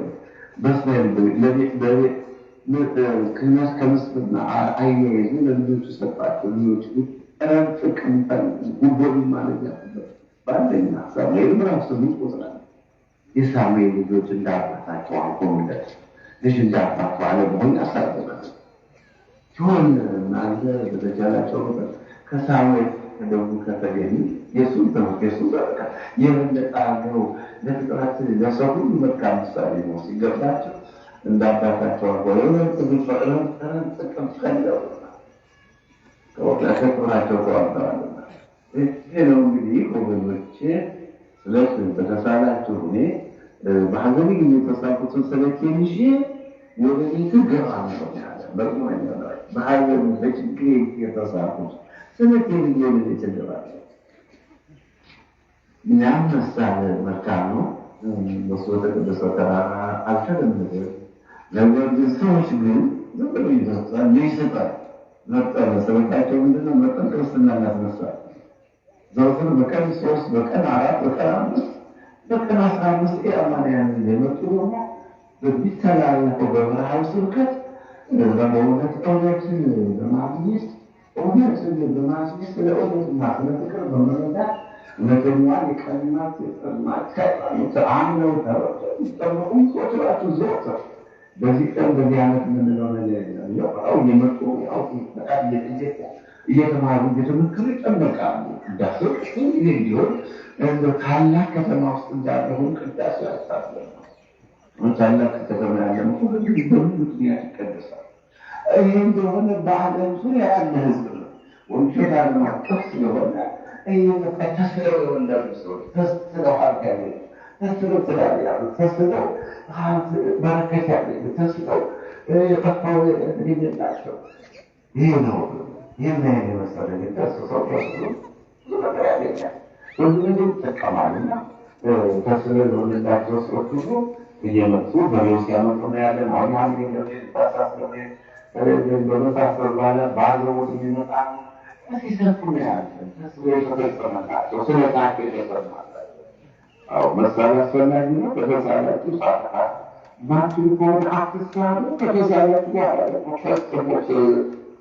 ክህነት ከመስጠትና አያይዙ ለልጆቹ ሰጣቸው። ልጆች ግን ጥቅም ጉቦል ማለት ያለበት በአንደኛ ሳሙኤል ምዕራፍ 8 ቁጥር የሳሙኤል ልጆች እንዳባታቸው አንቆምለት ልጅ እንዳባታቸው አለመሆን ያሳዝናል። ሲሆን እናንተ በተቻላቸው ነበር ከሳሙኤል ደግሞ ከተገኙ የሱን ተመክ የሱን በቃ የበለጠ አገው ለፍጥረት ለሰው ሁሉ መልካም ምሳሌ ነው ሲገባቸው እንዳባታቸው አቆየው ጥቅም ፈለው ከክብራቸው ተዋርደዋልና ይህ ነው እንግዲህ ወገኖቼ ስለሱ በተሳላችሁ እኔ በሀገሪ ጊዜ የተሳልኩትን ስለቴን ይዤ ወደ ቤት ገባ ነው ያለ በቁመኛ በሀገር በችግሬ የተሳልኩት ስለቴን ይዤ ወደ ቤት ገባለሁ። እኛም መሳለ መልካም ነው በሱ ተቀደሰ ተራራ አልተለመደም። ነገር ግን ሰዎች ግን ዘበሉ ይዘጣል ይሰጣል መጠን ሰበካቸው ምንድነው መጠን ክርስትና እናስነሳል። ዘወትር በቀን 3 በቀን 4 በቀን 5 በቀን 15 የአማንያን የመጡ ደግሞ በሚተላለፈው በብርሃን ስብከት በእውነት እውነትን በማግኘት እውነትን በማግኘት ስለ እውነትና ስለ ፍቅር በመረዳት እውነተኛዋን የቀናት የጠማት ከጣሉት አምነው ተረድተው የሚጠመቁ ሰዎች ናቸው። ዘወትር በዚህ ቀን በዚህ ዓመት የምንለው ነገር የለም። ያው እየመጡ ያው እየተማሩ እየተመከሩ ይጠመቃሉ። ቅዳሴው ጊዜ ቢሆን እንደ ታላቅ ከተማ ውስጥ እንዳለሁን ቅዳሴ ያስታስበናል። ታላቅ ከተማ ያለ ሁሉ በምን ምክንያት ይቀደሳል? ይህ እንደሆነ በዓለም ዙሪያ ያለ ህዝብ ነው። ወንጌል ዓለም አቀፍ ስለሆነ ተስለው የወለዱ ሰዎች ተስለው ሀብት ያገኙ ተስለው ትዳር ያሉ ተስለው በረከት ያገኙ ተስለው የጠፋው የሌላቸው ይህ ነው። ይህን የመሰለ ተስሰው ተስሎ ብዙ ነገር ያገኛል። ብዙ ነገር ይጠቀማልና ተስለው የወለዳቸው ሰዎች ሁሉ እየመጡ በሬው ሲያመጡ ነው ያለን። አሁን አንድ ታሳስበ በመሳሰል ባለ በአገሮት የሚመጣ ሲሰጡ ነው ያለን። ተስሎ የተፈጸመላቸው ስለታቸው የተፈጸመላቸው መሳሪያ አስፈላጊ ነው። በተሳላችሁ ሳታ ማችሁ ከሆነ አትሳሉ ከተሳላችሁ በኋላ ፈጽሞት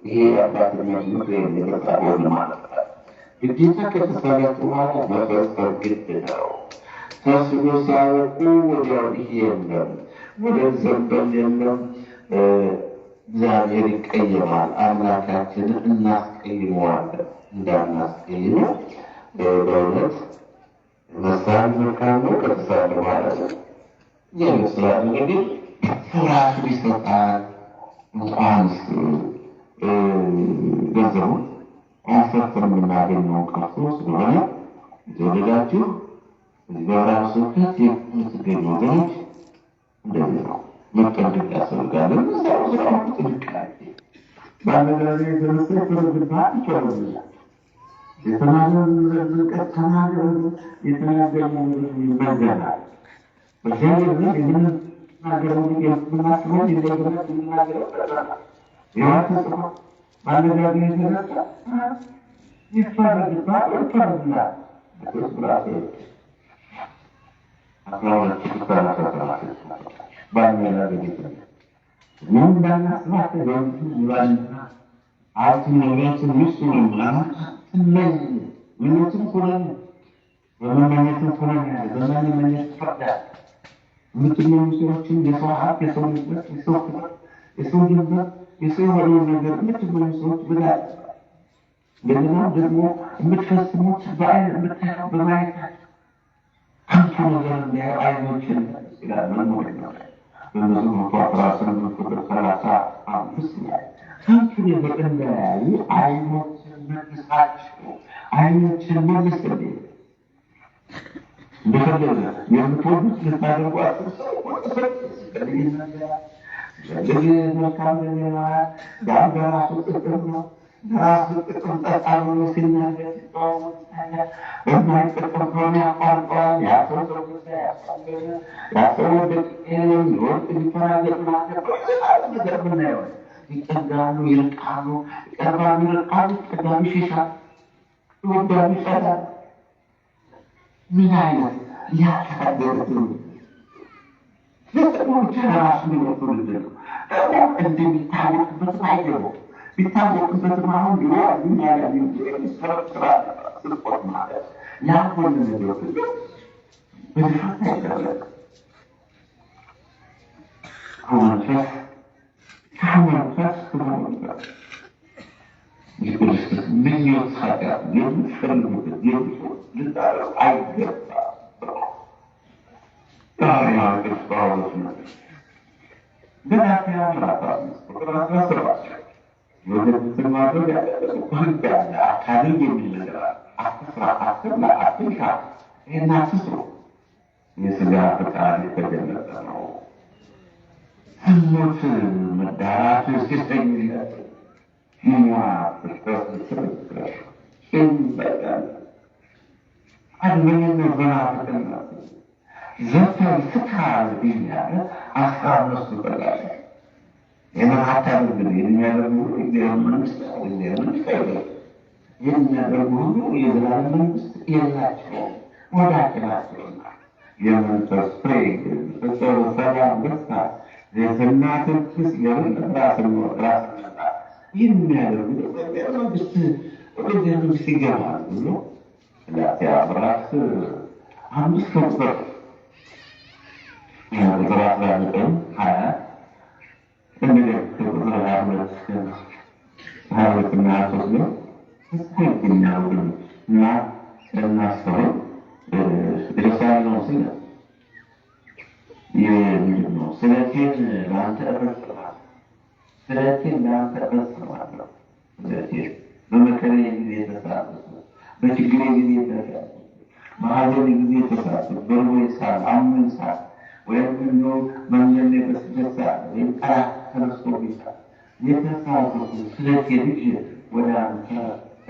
ይሄ አባትነት ምክር የሚበጣሆን ማለት ነው። ግዴታ ከተሳላችሁ በኋላ መፈጸም ግድ ነው። ተስሎ ሲያወቁ ወዲያው ይሄ የለም ወደ ዘንበል የለም። እግዚአብሔር ይቀየማል። አምላካችንን እናስቀይመዋለን። እንዳናስቀይመው በእውነት መሳል መልካም ነው። ከተሳለ በኋላ ይመስላል እንግዲህ ፍራሹ ይሰጣል። እንኳንስ ገንዘቡን አያሰፍር የምናገኘው ቀርቶ ስለሆነ የተወደዳችሁ በራሱ ከት የምትገኙ ወገኖች እንደዚህ ነው መጠንቀቅ ያስፈልጋል። ለምሳሌ ስራው ጥንቃቄ ባለጋዜ የተነሳ የተረግባል ይቻላል። የተናገሩ ተናገሩ የተናገሩ ይበዛል። በእግዚአብሔር ዘንድ የምንናገረው የምናስበው የምናገረው ተጽፎ ባለጋዜ የተነሳ ይፈረድባል ይፈረድላል። ምን እንዳናስባት በባልና አርት ነገሮችን ምስሉን ለማለት ምንትን ኮረን በመመኘትን ኮረን በመመኘት ፈርዳል። የምትመኙ ሰዎችን የሰው ሀብት የሰው ንብረት የሰው ክብር የሰው ድንበር የሰው የሆነውን ነገር የምትመኙ ሰዎች ብላል። እንደገና ደግሞ የምትፈጽሙት በአይን የምታየው በማየታቸው ከንቱ ነገር እንዳያዩ አይኖችን ይላል። መኖር ነው በመዝሙር 118 ቁጥር 35 ላይ ከንቱ ነገር እንዳያዩ አይኖችን መልሳቸው አይኖችን መልስልኝ። እንደፈለገ የምትወዱት ልታደርጉ አትሰው መልካም ዜና የአገራሱ ጥቅም ነው። ራሱ ጥቅም ጠጣሉ ሲናገር ሲተዋወቅ ታዲያ በማይጠቅም ከሆነ ያቋርጠዋል። ያሰው ጉዳይ ያሳገነ ያሰው ደቅም ይወርቅ ሊፈራገጥ ማለት ነገር ምናየው ይጠጋሉ፣ ይርቃሉ፣ ይቀርባሉ፣ ይርቃሉ፣ ይጠጋሉ፣ ይሸሻሉ፣ ይወዳሉ፣ ይጠላሉ። ምን አይነት ያታደረ ለጥቅሞች ራሱ ሊወጡ ልድነው እንደሚታወቅበትም አይገባው ቢታወቅበትም አሁን ቢሮ ያለ ስራ ስርቆት ማለት ያልሆነ ነገር በድፍረት አይደረግ ከመንፈስ ከመንፈስ ምኞት ኃጢአት የምትፈልጉትን ልታረው አይገባም። ቅዱስ ጳውሎስ ነው ገላትያ ምዕራፍ 5 ቁጥር 17 ወደፊት ማድረግ ሕግ አለ አታድርግ የሚል ነገር አለ። አትስራ፣ አትብላ፣ አትንካ፣ ይህን አትስሩ። የሥጋ ፈቃድ የተገለጠ ነው። ዝሙት፣ መዳራት፣ ሴሰኝነት፣ ሟርት፣ ስርቅት፣ ቂም፣ በቀል፣ አድመኝነት፣ መናፍቅነት፣ ዘፈን፣ ስካር እያለ 15 በላይ የመሀታም ግን የሚያደርጉ እግዚአብሔር መንግስት አይደለም። የሚያደርጉ ሁሉ የዘላለም መንግስት የላቸውም። ወዳጅ ናቸውና የመንፈስ ፍሬ ፍቅር፣ ሰላም፣ ደስታ፣ ትሕትና፣ ትዕግስት፣ የእውነት ራስን መግዛት የሚያደርጉ እግዚአብሔር መንግስት ይገባሉ ብሎ ገላትያ ምዕራፍ 5 ቁጥር 19-20 እንደዚህ ቁጥር 22 እና 23 ነው ትክክለኛው እና እናስተውል። የሳይነው ስለ ምንድነው? ስለቴን ለአንተ እረስማለሁ፣ ስለቴን ለአንተ እረስማለሁ። ስለቴን በመከራዬ ጊዜ ተሳተፍ፣ በችግሬ ጊዜ ተሳተፍ፣ በሐዘኔ ጊዜ ተሳተፍ፣ በርቦኝ ሰዓት፣ አሞኝ ሰዓት ወይም ደግሞ መንገድ ላይ በስደት ሰዓት ወይም ጠላት ተነስቶብኝ ሰዓት የተሳተፉ ስለቴን ልጅ ወደ አንተ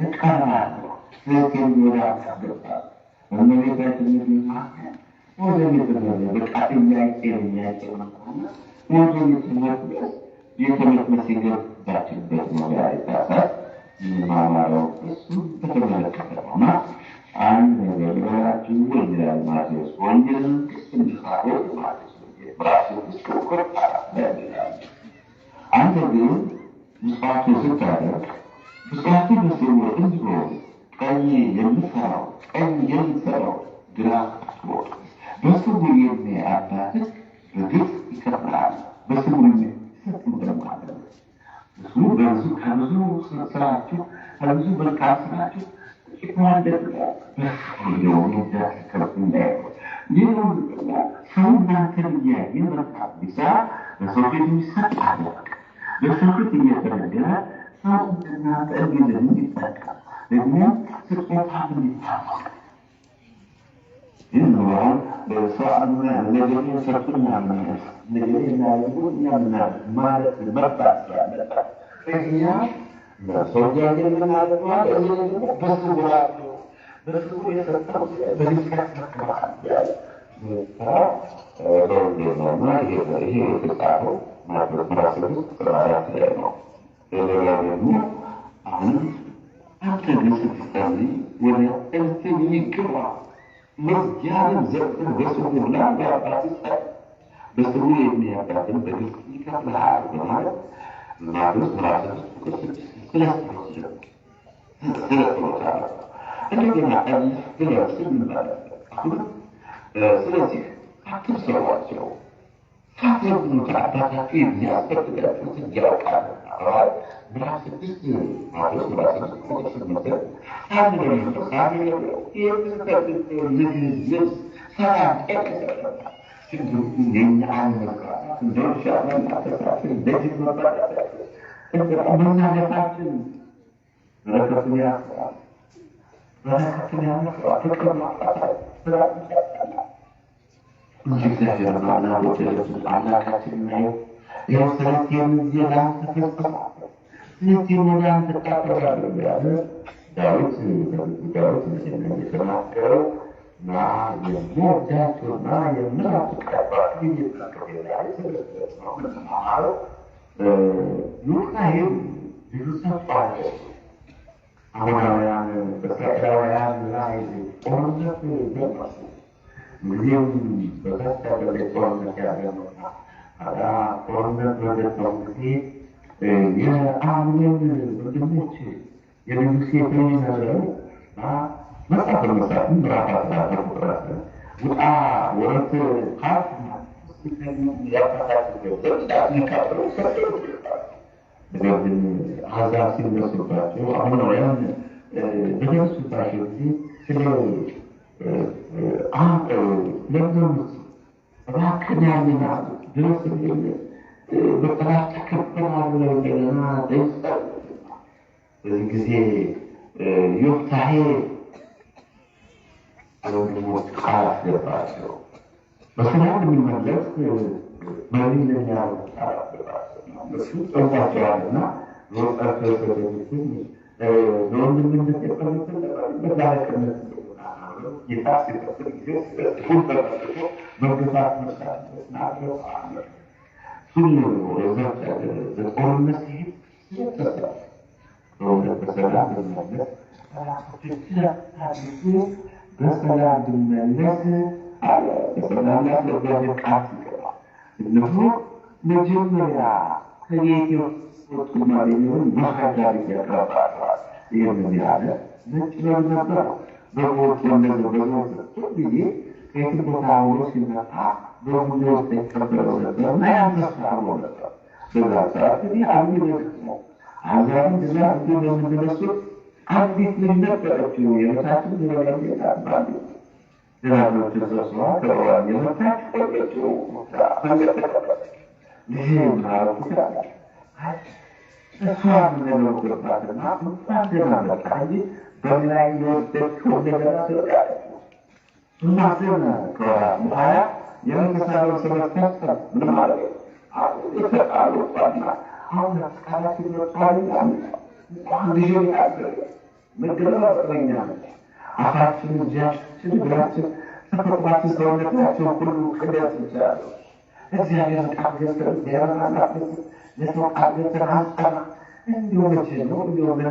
እቀርባለሁ፣ ስለቴን ወደ አንተ አገባለሁ። በእመቤታችን መካከል ወደ ቤተ በቃ እያቄ መጣና ወደ ቤተ መቅደስ የገባችበት ነው። ታሳስ ማማረው እሱ በተመለከተ ነውና አንድ ነገር ብላችሁ ወንጌል ማቴዎስ ወንጌልን እንድታወ ማለት ነው። በራሱ ውስጥ ኮርፓራ ያደርጋል። አንተ ግን ምጽዋት ስታደርግ ምጽዋት በስውር እንዲሆን ቀኝ የምትሰራው ግራ አትወቅ። በስውር የሚያባትህ በግልጽ ይከፍልሃል። በስውር የሚሰጥ ማለት ነው። እሱ በብዙ ከብዙ ስራችሁ ከብዙ መልካም ስራችሁ ይዋደድ በስውር የሚደረግ እንዳይሆን ሌላው ሰው እናንተን እያየ መልካም ቢሰራ በሰው ፊት የሚሰጥ አለ። በሰው ፊት እየተነገረ ሰው እናንተ እንዲህ እንዲጠቀም ደግሞ ስጦታ እንዲታወቅ ይህን በሰው ነገሬ ሰጡኛል ነገሬ ናያጉኛል ማለት መርባት ስላለበት እኛ ሰው ያገን ምናለማል እዚህ ደግሞ በስውራሉ በስውር የሰጠው በሚስካት መከባል ያለ ነውና ይሄ የተጻፈው ማለት ምራስለት ስራራት ላይ ነው። ሌላ ደግሞ አሁን አንተ ግን ስትጸልይ ወደ እንትን ይግባ መዝጊያንም ዘግተህ በስውር ለአባት ይሰጥ፣ በስውር የሚያባትን በግልጽ ይከፍልሃል በማለት ማቴዎስ ምዕራፍ 6 ስለስሎታል። እንደገና ግለጽ እንባላለን። ስለዚህ አትሰሯቸው፣ ሳትረግሙት አባታችሁ የሚያስፈልጋችሁትን ያውቃል። ምዕራፍ 6 ማቴዎስ ምዕራፍ 6 ልብስ ሰላም ጠቅሰበታል። ችግሩ የኛ አለመግባባት እንደሻ መናፈሳችን እንደዚህ መባላታችን መናገፋችን በረከቱን ያስራል። በረከቱን ያስራል። ፍቅር ማጣት ስላይቻላል እንጂ እግዚአብሔር ማናቦት አምላካችን ነው። ይህ ስለዚህም ዜናን ተፈጽሟል። ስለዚህም ወደ አንተ እቃረባለሁ ያለ ዳዊት የተናገረው እና የምወዳቸውና የምናፍቃቸው የሚጠቀሙ ነው ምንማማረው ሉቃይም ብዙ ሰፋቸው አሁናውያን በእስራኤላውያን ላይ ጦርነት ደረሱ። ጊዜም በከፍተኛ ጦርነት ያገነውና ጦርነት በገጠሙ ጊዜ የአምንን ወንድሞች የንጉሴ ፍሬ ነበሩ መጽሐፈ መሳፍንት ምዕራፍ 14 ቁጥር 10 ውጣ ወረት ሀት ያካትለው ሰቸው ነገር ግን አሕዛብ ሲነሱባቸው አሞራውያን በተነሱባቸው ጊዜ ስለ ለምዘሙት እባክን ያለን ድረስ በጠላት ተከበናል ብለው እንደገና ጠይቀው በዚህ ጊዜ ዮፍታሔ ወንድሞች ቃል አስገባቸው። በሰላም የሚመለስ መሪ ለሚያሩ ቃል አስገባቸው። እሱ ጠይቋቸዋልና ሮጣቸው ሰደሚትን ለወንድምነት የፈለትን በዛለቅነት ጌታ ሲጠፍር ጊዜ ሁሉ ተመልሶ መግፋት መስራት ናቸው አለ ሁሉ በጦርነት ሲሄድ ስለተሰራ ጦርነት በሰላም ብንመለስ በሰላም ብንመለስ አለ በሰላም ለእግዚአብሔር ቃል ይገባል። እነሆ መጀመሪያ ከቤት ወጡ ማለሚሆን ማካዳሪ ያቀርባል። ይህንን ያለ ነጭ በግ ነበር። በቦቱ እንደዚህ በቦቱ ጊዜ ከየት ቦታ ውሎ ሲመጣ በሙሉ ውስጥ ይቀበለው ነበር እና ያንተሳርሞ ነበር። በዛ ሰዓት እንግዲህ አንድ ደግሞ አዛኝ እዛ እንደምንደረሱት አንዲት ልጅ ነበረችው የመታችን ዘበላም የታባሉ ዘራኖች ተሰብስባ ከበዋል የመታች ቆየችው መንገድ ተቀበለች። ይሄ ምናረጉ ይላል እሷ ምንለው ገባትና እንኳን ደህና መጣ እንጂ በላይ የወደድከው እንደገና ትወዳለች። እናትን ከወራት በኋላ የመንግስታዊ ሰበስከሰብ ምን ማለት የተቃሉ ቋና አሁን ቃላችን ወጥቷል እንኳን ልጅ ያገር መገለባ በኛ አፋችን እጃችን እግራችን ተፈጥሯችን ሰውነታችን ሁሉ ቅደስ ይችላሉ። እግዚአብሔር ቃል ገብተን እግዚአብሔርን አናፍስ ለሰው ቃል ገብተን አንጸና እንዲሁ መቼ ነው እንዲሁ ምን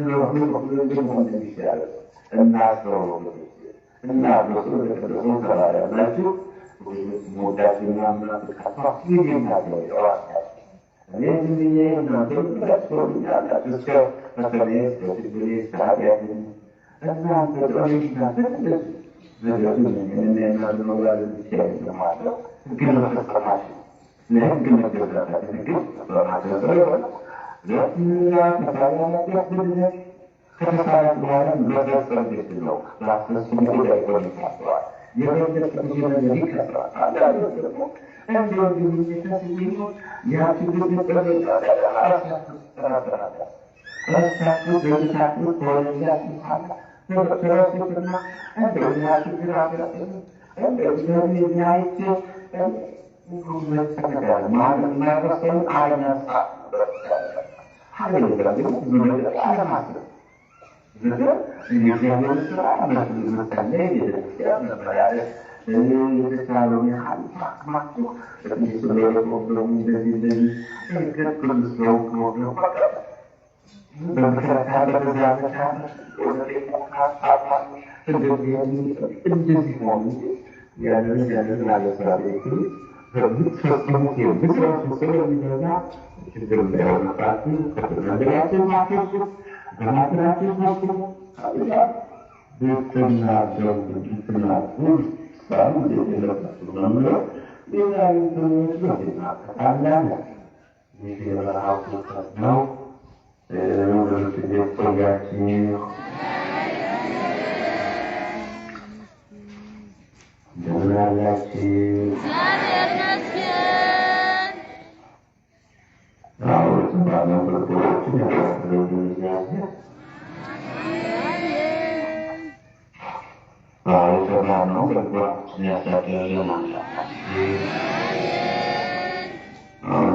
ይችላል እናስረው እና በሱ ለተደረሰ ተባለ ናችሁ ሞዳችና ምናፍቃቷ ይገኛሉ ያዋቃል እኔ እንግዲህ እናንተ ተሰጥቶኛላችሁ እስከ መሰለኝ በትግሬ ሳቢያን እናንተ ጥሩና ትልቅ ነገር እኔና ለመውላድ ይችላል ማለት ግን ተፈራሽ ለህግ መገዛት ግን በማድረግ ለእኛ ተሳያለህ ከተሳያት በኋላ መዘርጸር ቤት ነው ራስን ጉዳይ ይሆንባቸዋል። የበለጠ ብዙ ነገር ይከስራል። አንዳንዱ ደግሞ እንዲሁ የሚተስሚኑ ያችግር ተጠበቃ ራሳችሁ በቤታችሁ ተወለዳችሁ ኋላ ተረሱትና እንደዚህ ችግር አገራችሁ እንደዚህ የሚያይች መሰከዳል ማለት ማይረሰን አይነሳ አለማስብ ዝክር የእግዚአብሔር ስራ መጸለይ ቤተክርስቲያን መመላለስ የተቻለውን ያህል ማክማችሁ ስለሆነ እንደዚህ ቅዱስ ነው ከሆነ በመከራከር በተዛመቻ እንደዚህ ሆኑ ያንን ላለስራቤቱ በምትፈጽሙት የምስራቱ ስለሚበዛ ችግር እንዳይሆንባችሁ ከተናገራችሁ ማትወሱ በማትራችሁ ማስሩ ብትናገሩ ብትናገሩ ሳም የለባችሁ መምረው ሌላ ሰዎች በዜና ከታላለ ይህ የበረሃው ስልጣት ነው። ወደፊት ቆያችሁ እንደምን አላችሁ?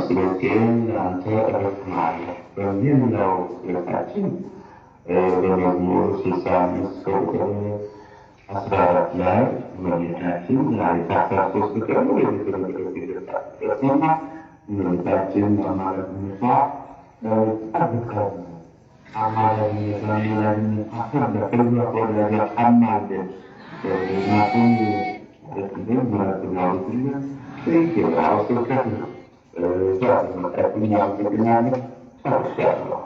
ስለዚህ አንተ እረፍማለህ በሚል ነው ሕይወታችን በመዝሙር 65 ከቁጥር 14 ላይ እመቤታችን ታኅሳስ 3 ቀን ወደ ቤተ መቅደስ የገባችበትና እመቤታችን በአማላጅነቷ ጠብቀን አማላጅነቷ ከልጇ ከወዳጇ ታማልደን እናቱን ምሕረትና ውስጥነት በኢትዮጵያ ስብከት ነው ስለተመለከቱኝ አመሰግናለሁ። ጨርሻለሁ።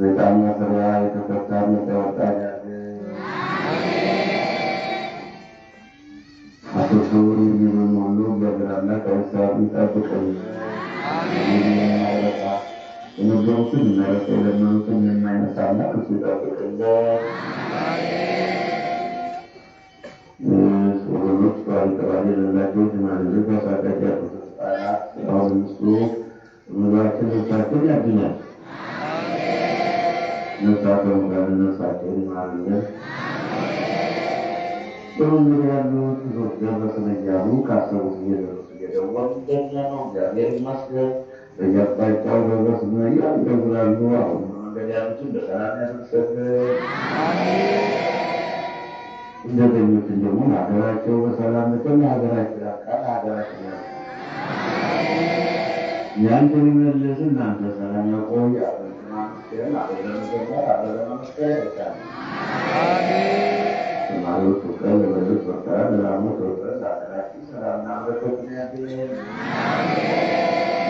ከሰይጣን ማሰሪያ የተፈታን የተወጣን አቶሱ የሚሆን ሁሉ በግራና ከእሳት ይጠብቀን። የነበሩትን እናረሰ የለመኑትን የማይነሳና እሱ ይጠብቀን። ወገኖች ባልተባለ የሌላቸው ሽማግሌዎች አሳዳጊ ህፃናት አሁን እሱ ምግባችን ነፍሳቸውን ያድናል። ነፍሳቸውን ጋር ነፍሳቸውን ይማርልን። በመንገድ ያሉት ልጆች ደረስን እያሉ ካሰቡት እየደረሱ እየደወሉ እንደኛ ነው። እግዚአብሔር ይመስገን። በየአቅጣጫው ደረስን እያሉ ይደውላሉ። አሁን በመንገድ ያሉትን በሰላም ያደርሰን። እንደተኙትን ደግሞ ሀገራቸው በሰላም መጠን ሀገራችን አቃል ሀገራችን ያ ያንተ የሚመልስ እናንተ ሰላም ያቆይ። አበለማመስገን አበለመገበር አበለማመስገን ይቻል ተማሪዎች ወቀል ለበሉት ወቀል ለራሞት ወቀል ሀገራችን ሰላምና በረከት ያገኝ።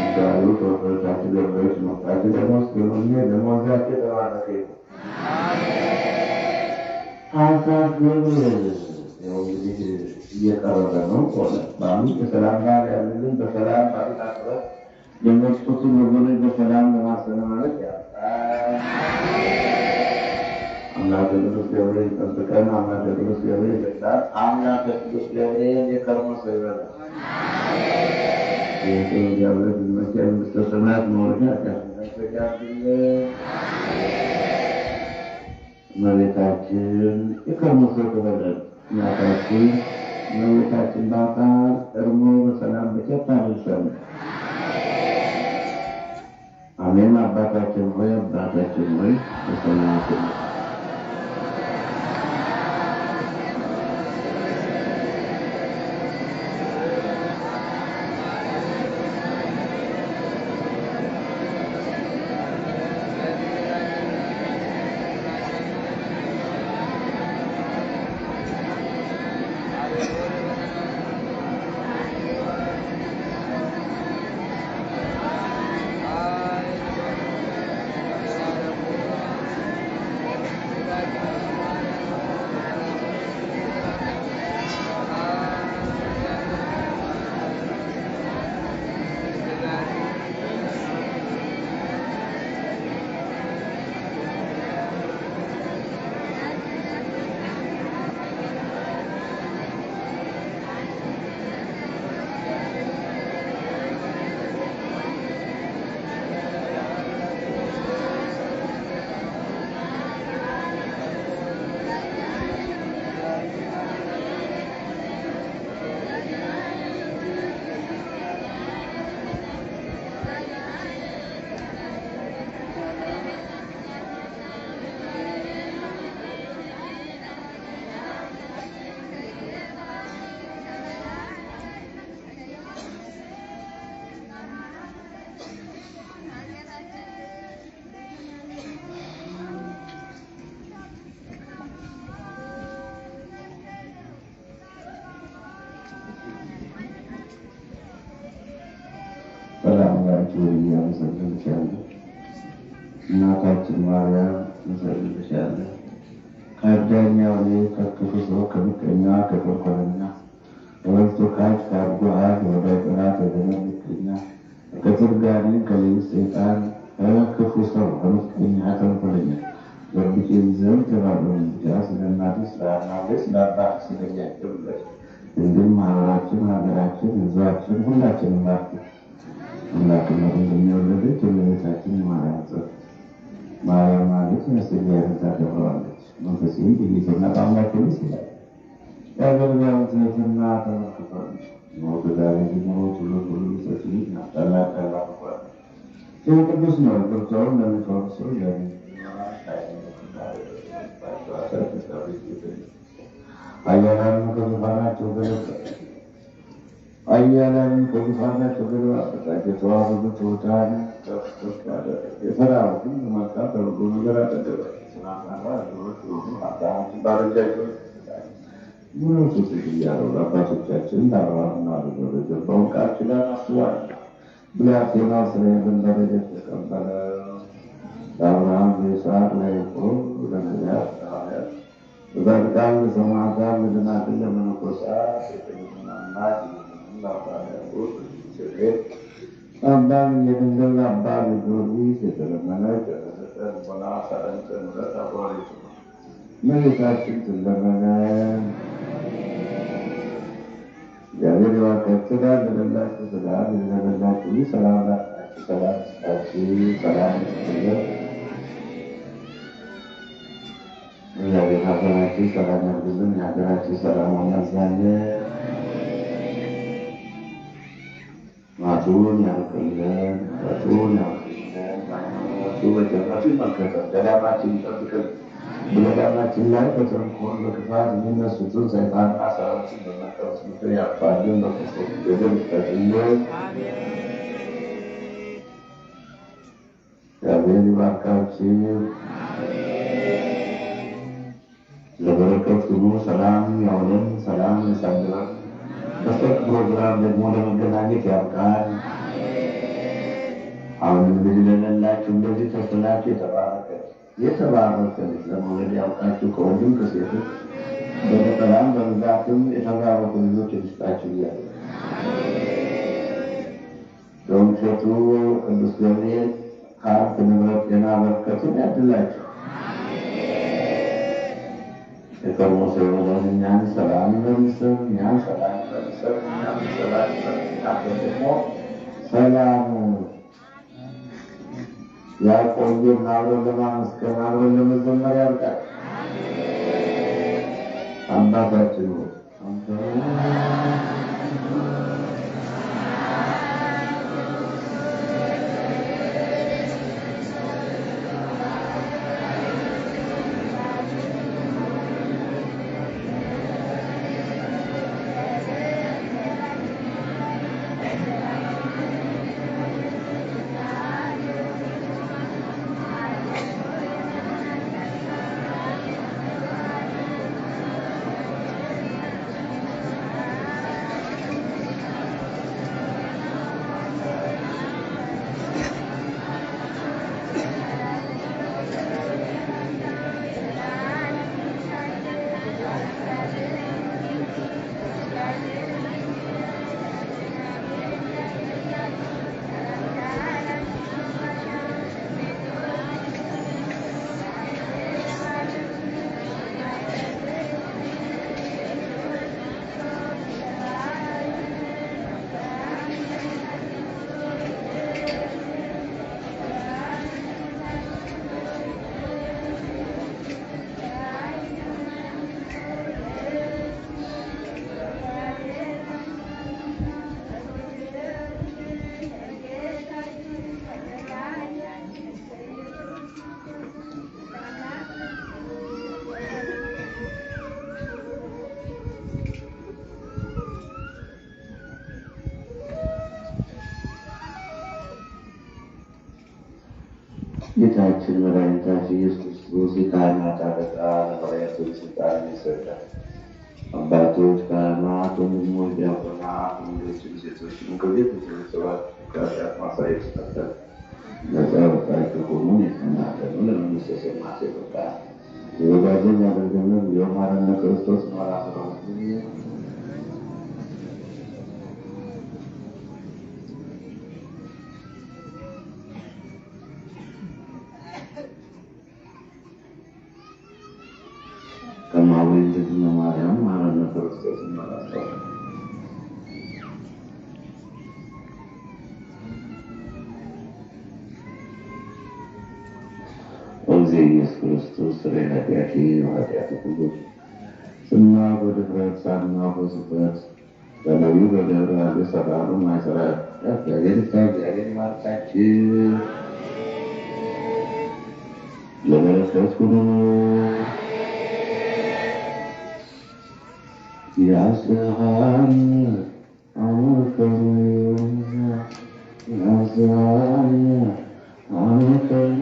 እንዳሉት ወቀታችን ገበሬዎች መፍታችን ደሞዝ ደሞዛቸው የተባረከ ይሁን። ሀሳብ ገብርኤል ያው እንግዲህ እየቀረበ ነው። በአሁኑ በሰላም ጋር ያሉትን በሰላም ባሪታጥረት የመጡትን ወገኖች በሰላም ለማሰናበት ያጣል። አምላከ ቅዱስ ገብርኤል ይጠብቀን። አምላከ ቅዱስ ገብርኤል ይጠብቀን። አምላከ ቅዱስ ገብርኤል የከርሞ ሰው ይበላል። የገብርኤል መቼም መንግሥተ ሰማያት መውረሻ ያስፈልጋል። እመቤታችን የከርሞ ሰው ትበለን። እናታችን እመቤታችን በአካል ቀድሞ በሰላም በቸር አድርሰን። አሜን። አባታችን ሆይ አባታችን ሆይ በሰማያት እንሰግድልሻለን። እናታችን ማርያም እንሰግድልሻለን። ከአዳኛው ላይ ከክፉ ሰው ከምቀኛ ከተንኮለኛ ከወልቶ ካች ከአርጎ አድ ወደ ጥራት ወደመልክኛ ከትርጋኔ ከሌሊት ሰይጣን ከክፉ ሰው ከምቀኛ ከተንኮለኛ በብቄ ዘንድ ተባሉን ብቻ ስለ እናትህ ስለ አናትህ ስለ አባትህ ስለያቸውለት እንዲሁም ማህበራችን፣ ሀገራችን፣ ህዝባችን ሁላችንም ባርክ። አምላክነትን እንደሚወለደች እመቤታችን ማርያም ጸሎት ማርያም ማለት የእግዚአብሔርን ታከብረዋለች። መንፈሴም በጌታና በአምላክም ይስላል። የአገልጋዩን ትሕትና ተመልክቷለች። ሞት ዛሬ ቢኖሩት ሁሉ ሊሰጥኝ ታላቅ ያላርጓል። ይህ ቅዱስ ነው። ቅርጫውን ለሚፈሩ ሰው አያላን ከዙፋናቸው ገለበጠ። አያላን ከዙፋናቸው ገለበጠ። የተዋረዱ ትሑታን ከፍ ከፍ አደረገ። የተራቡትን መልካም በጎ ነገር አጠገበ። ስናፍናራ ድሮች ሆኑ አባታችን ባረጃቸው ሙሉቱ እያሉ አባቶቻችን ዳራና በጀባውን ቃል ኪዳን አስቧል። ብላቴናው እስራኤልን በረድኤት ተቀበለ። ለአብርሃም ለይስሐቅ ለያዕቆብ ለነቢያት ለሐዋርያት ለጻድቃን ለሰማዕታት ለደናግል ለመነኮሳት የቅድስና እናት ለአባ ያዕቆብ ለዮሴፍ አባ የድንግል ለአባ ጊዮርጊስ የተለመነች የተሰጠ ልቦና ሰረንተ ምሕረት አቋሪት እመቤታችን ትለመነን። እግዚአብሔር የዋጋችሁ ጋር ለሌላችሁ ሰላም የሌለላችሁ ሰላም ላችሁ ሰላም ስጣችሁ ሰላም ስትለ እግዚአብሔር ሀገራችን ሰላም ያድርግልን። የሀገራችን ሰላም ያብዛልን። ማቱን ያርቅልን፣ ምሕረቱን ያውርድልን፣ ሃይማኖቱ በጀነቱ ይመልከተን፣ ገዳማችን ይጠብቅልን። በገዳማችን ላይ በተንኮል በክፋት የሚነሱትን ሰይጣንና ሰራዊትን በመቀበል ምክር ያጥፋልን፣ በክርስቶስ ገደል ይክተትልን። እግዚአብሔር ይባርካችሁ። ለበረከት ሁሉ ሰላም ያውለን፣ ሰላም ያሳድረን። በሰርክ ፕሮግራም ደግሞ ለመገናኘት ያብቃን። አሁንም ልጅ ለሌላችሁ እንደዚህ ተስላችሁ የተባረከ ልጅ ለመውለድ ያብቃችሁ። ከወንድም ከሴቶች በነጠላም በብዛትም የተባረኩ ልጆች ይስጣችሁ እያለ በውሸቱ ቅዱስ ገብርኤል ሀብት ንብረት ጤና በረከትን ያድላችሁ። የቀድሞ ሰው የሆነውን እኛን ሰላም ይመልስን፣ እኛን ሰላም ይመልስን፣ እኛን ሰላም ይመልስን። ደግሞ ሰላም ያቆየን፣ አብረን ለማመስገን አብረን ለመዘመር ያብቃል። አባታችን ሆይ ጌታችን መድኃኒታችን ኢየሱስ ክርስቶስ የካህናት አለቃ ነቢያትን ስልጣን ይሰጣል። አባቶች፣ ካህናት፣ ወንድሞች፣ ዲያቆናት፣ ወንዶችም ሴቶችም ከቤት የተሰበሰባችሁ ከኃጢአት ማሰሪያ የተፈታችሁ ነፃ ያወጣችሁ ሁኑ። የተናገሩ ለመንግሥተ ሰማያት ያበቃል። የወዳጅን ያደርገንን የማረነ ክርስቶስ ማራሰራው ከማወይ ደግሞ ማርያም ማረነ ክርስቶስ ማራሰራው ኢየሱስ ክርስቶስ ኃጢአቴ ኃጢአት ሁሉ ስና በድፍረት ሳና በስህተት በነቢዩ በደብረ የሰራሩ ማይሰራ እግዚአብሔር ማርካችን ለበረከት ሁሉ ያስሃን አመከሩ ያስሃን አመከሩ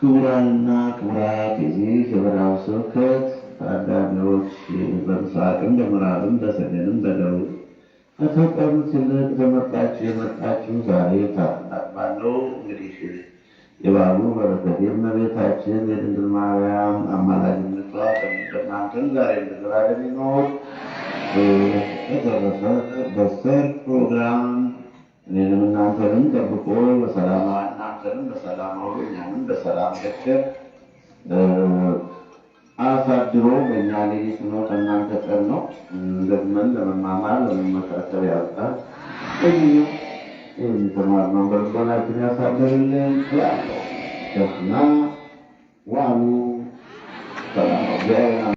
ክቡራንና ክቡራት የዚህ የበረሃው ስብከት ታዳሚዎች በምስራቅም በምዕራብም በሰሜንም በደቡብ ከተቀሩት ይልቅ ተመርጣችሁ የመጣችሁ ዛሬ ታላቅ ባለው እንግዲህ የበዓሉ በረከት የእመቤታችን የድንግል ማርያም አማላጅነቷ ከእናንተም ዛሬ ለዘላለም ይኖር። በተረፈ በሰርክ ፕሮግራም እኔንም እናንተንም ጠብቆ በሰላም እናንተንም በሰላም አውሎ እኛንም በሰላም ደከር አሳድሮ በእኛ ሌሊት ነው ከእናንተ ቀን ነው ደግመን ለመማማር ለመመካከል ያብቃን። በጊዜው የተማርነው በልቦናችን ያሳደርልን እላለሁ። ደህና ዋሉ። ሰላም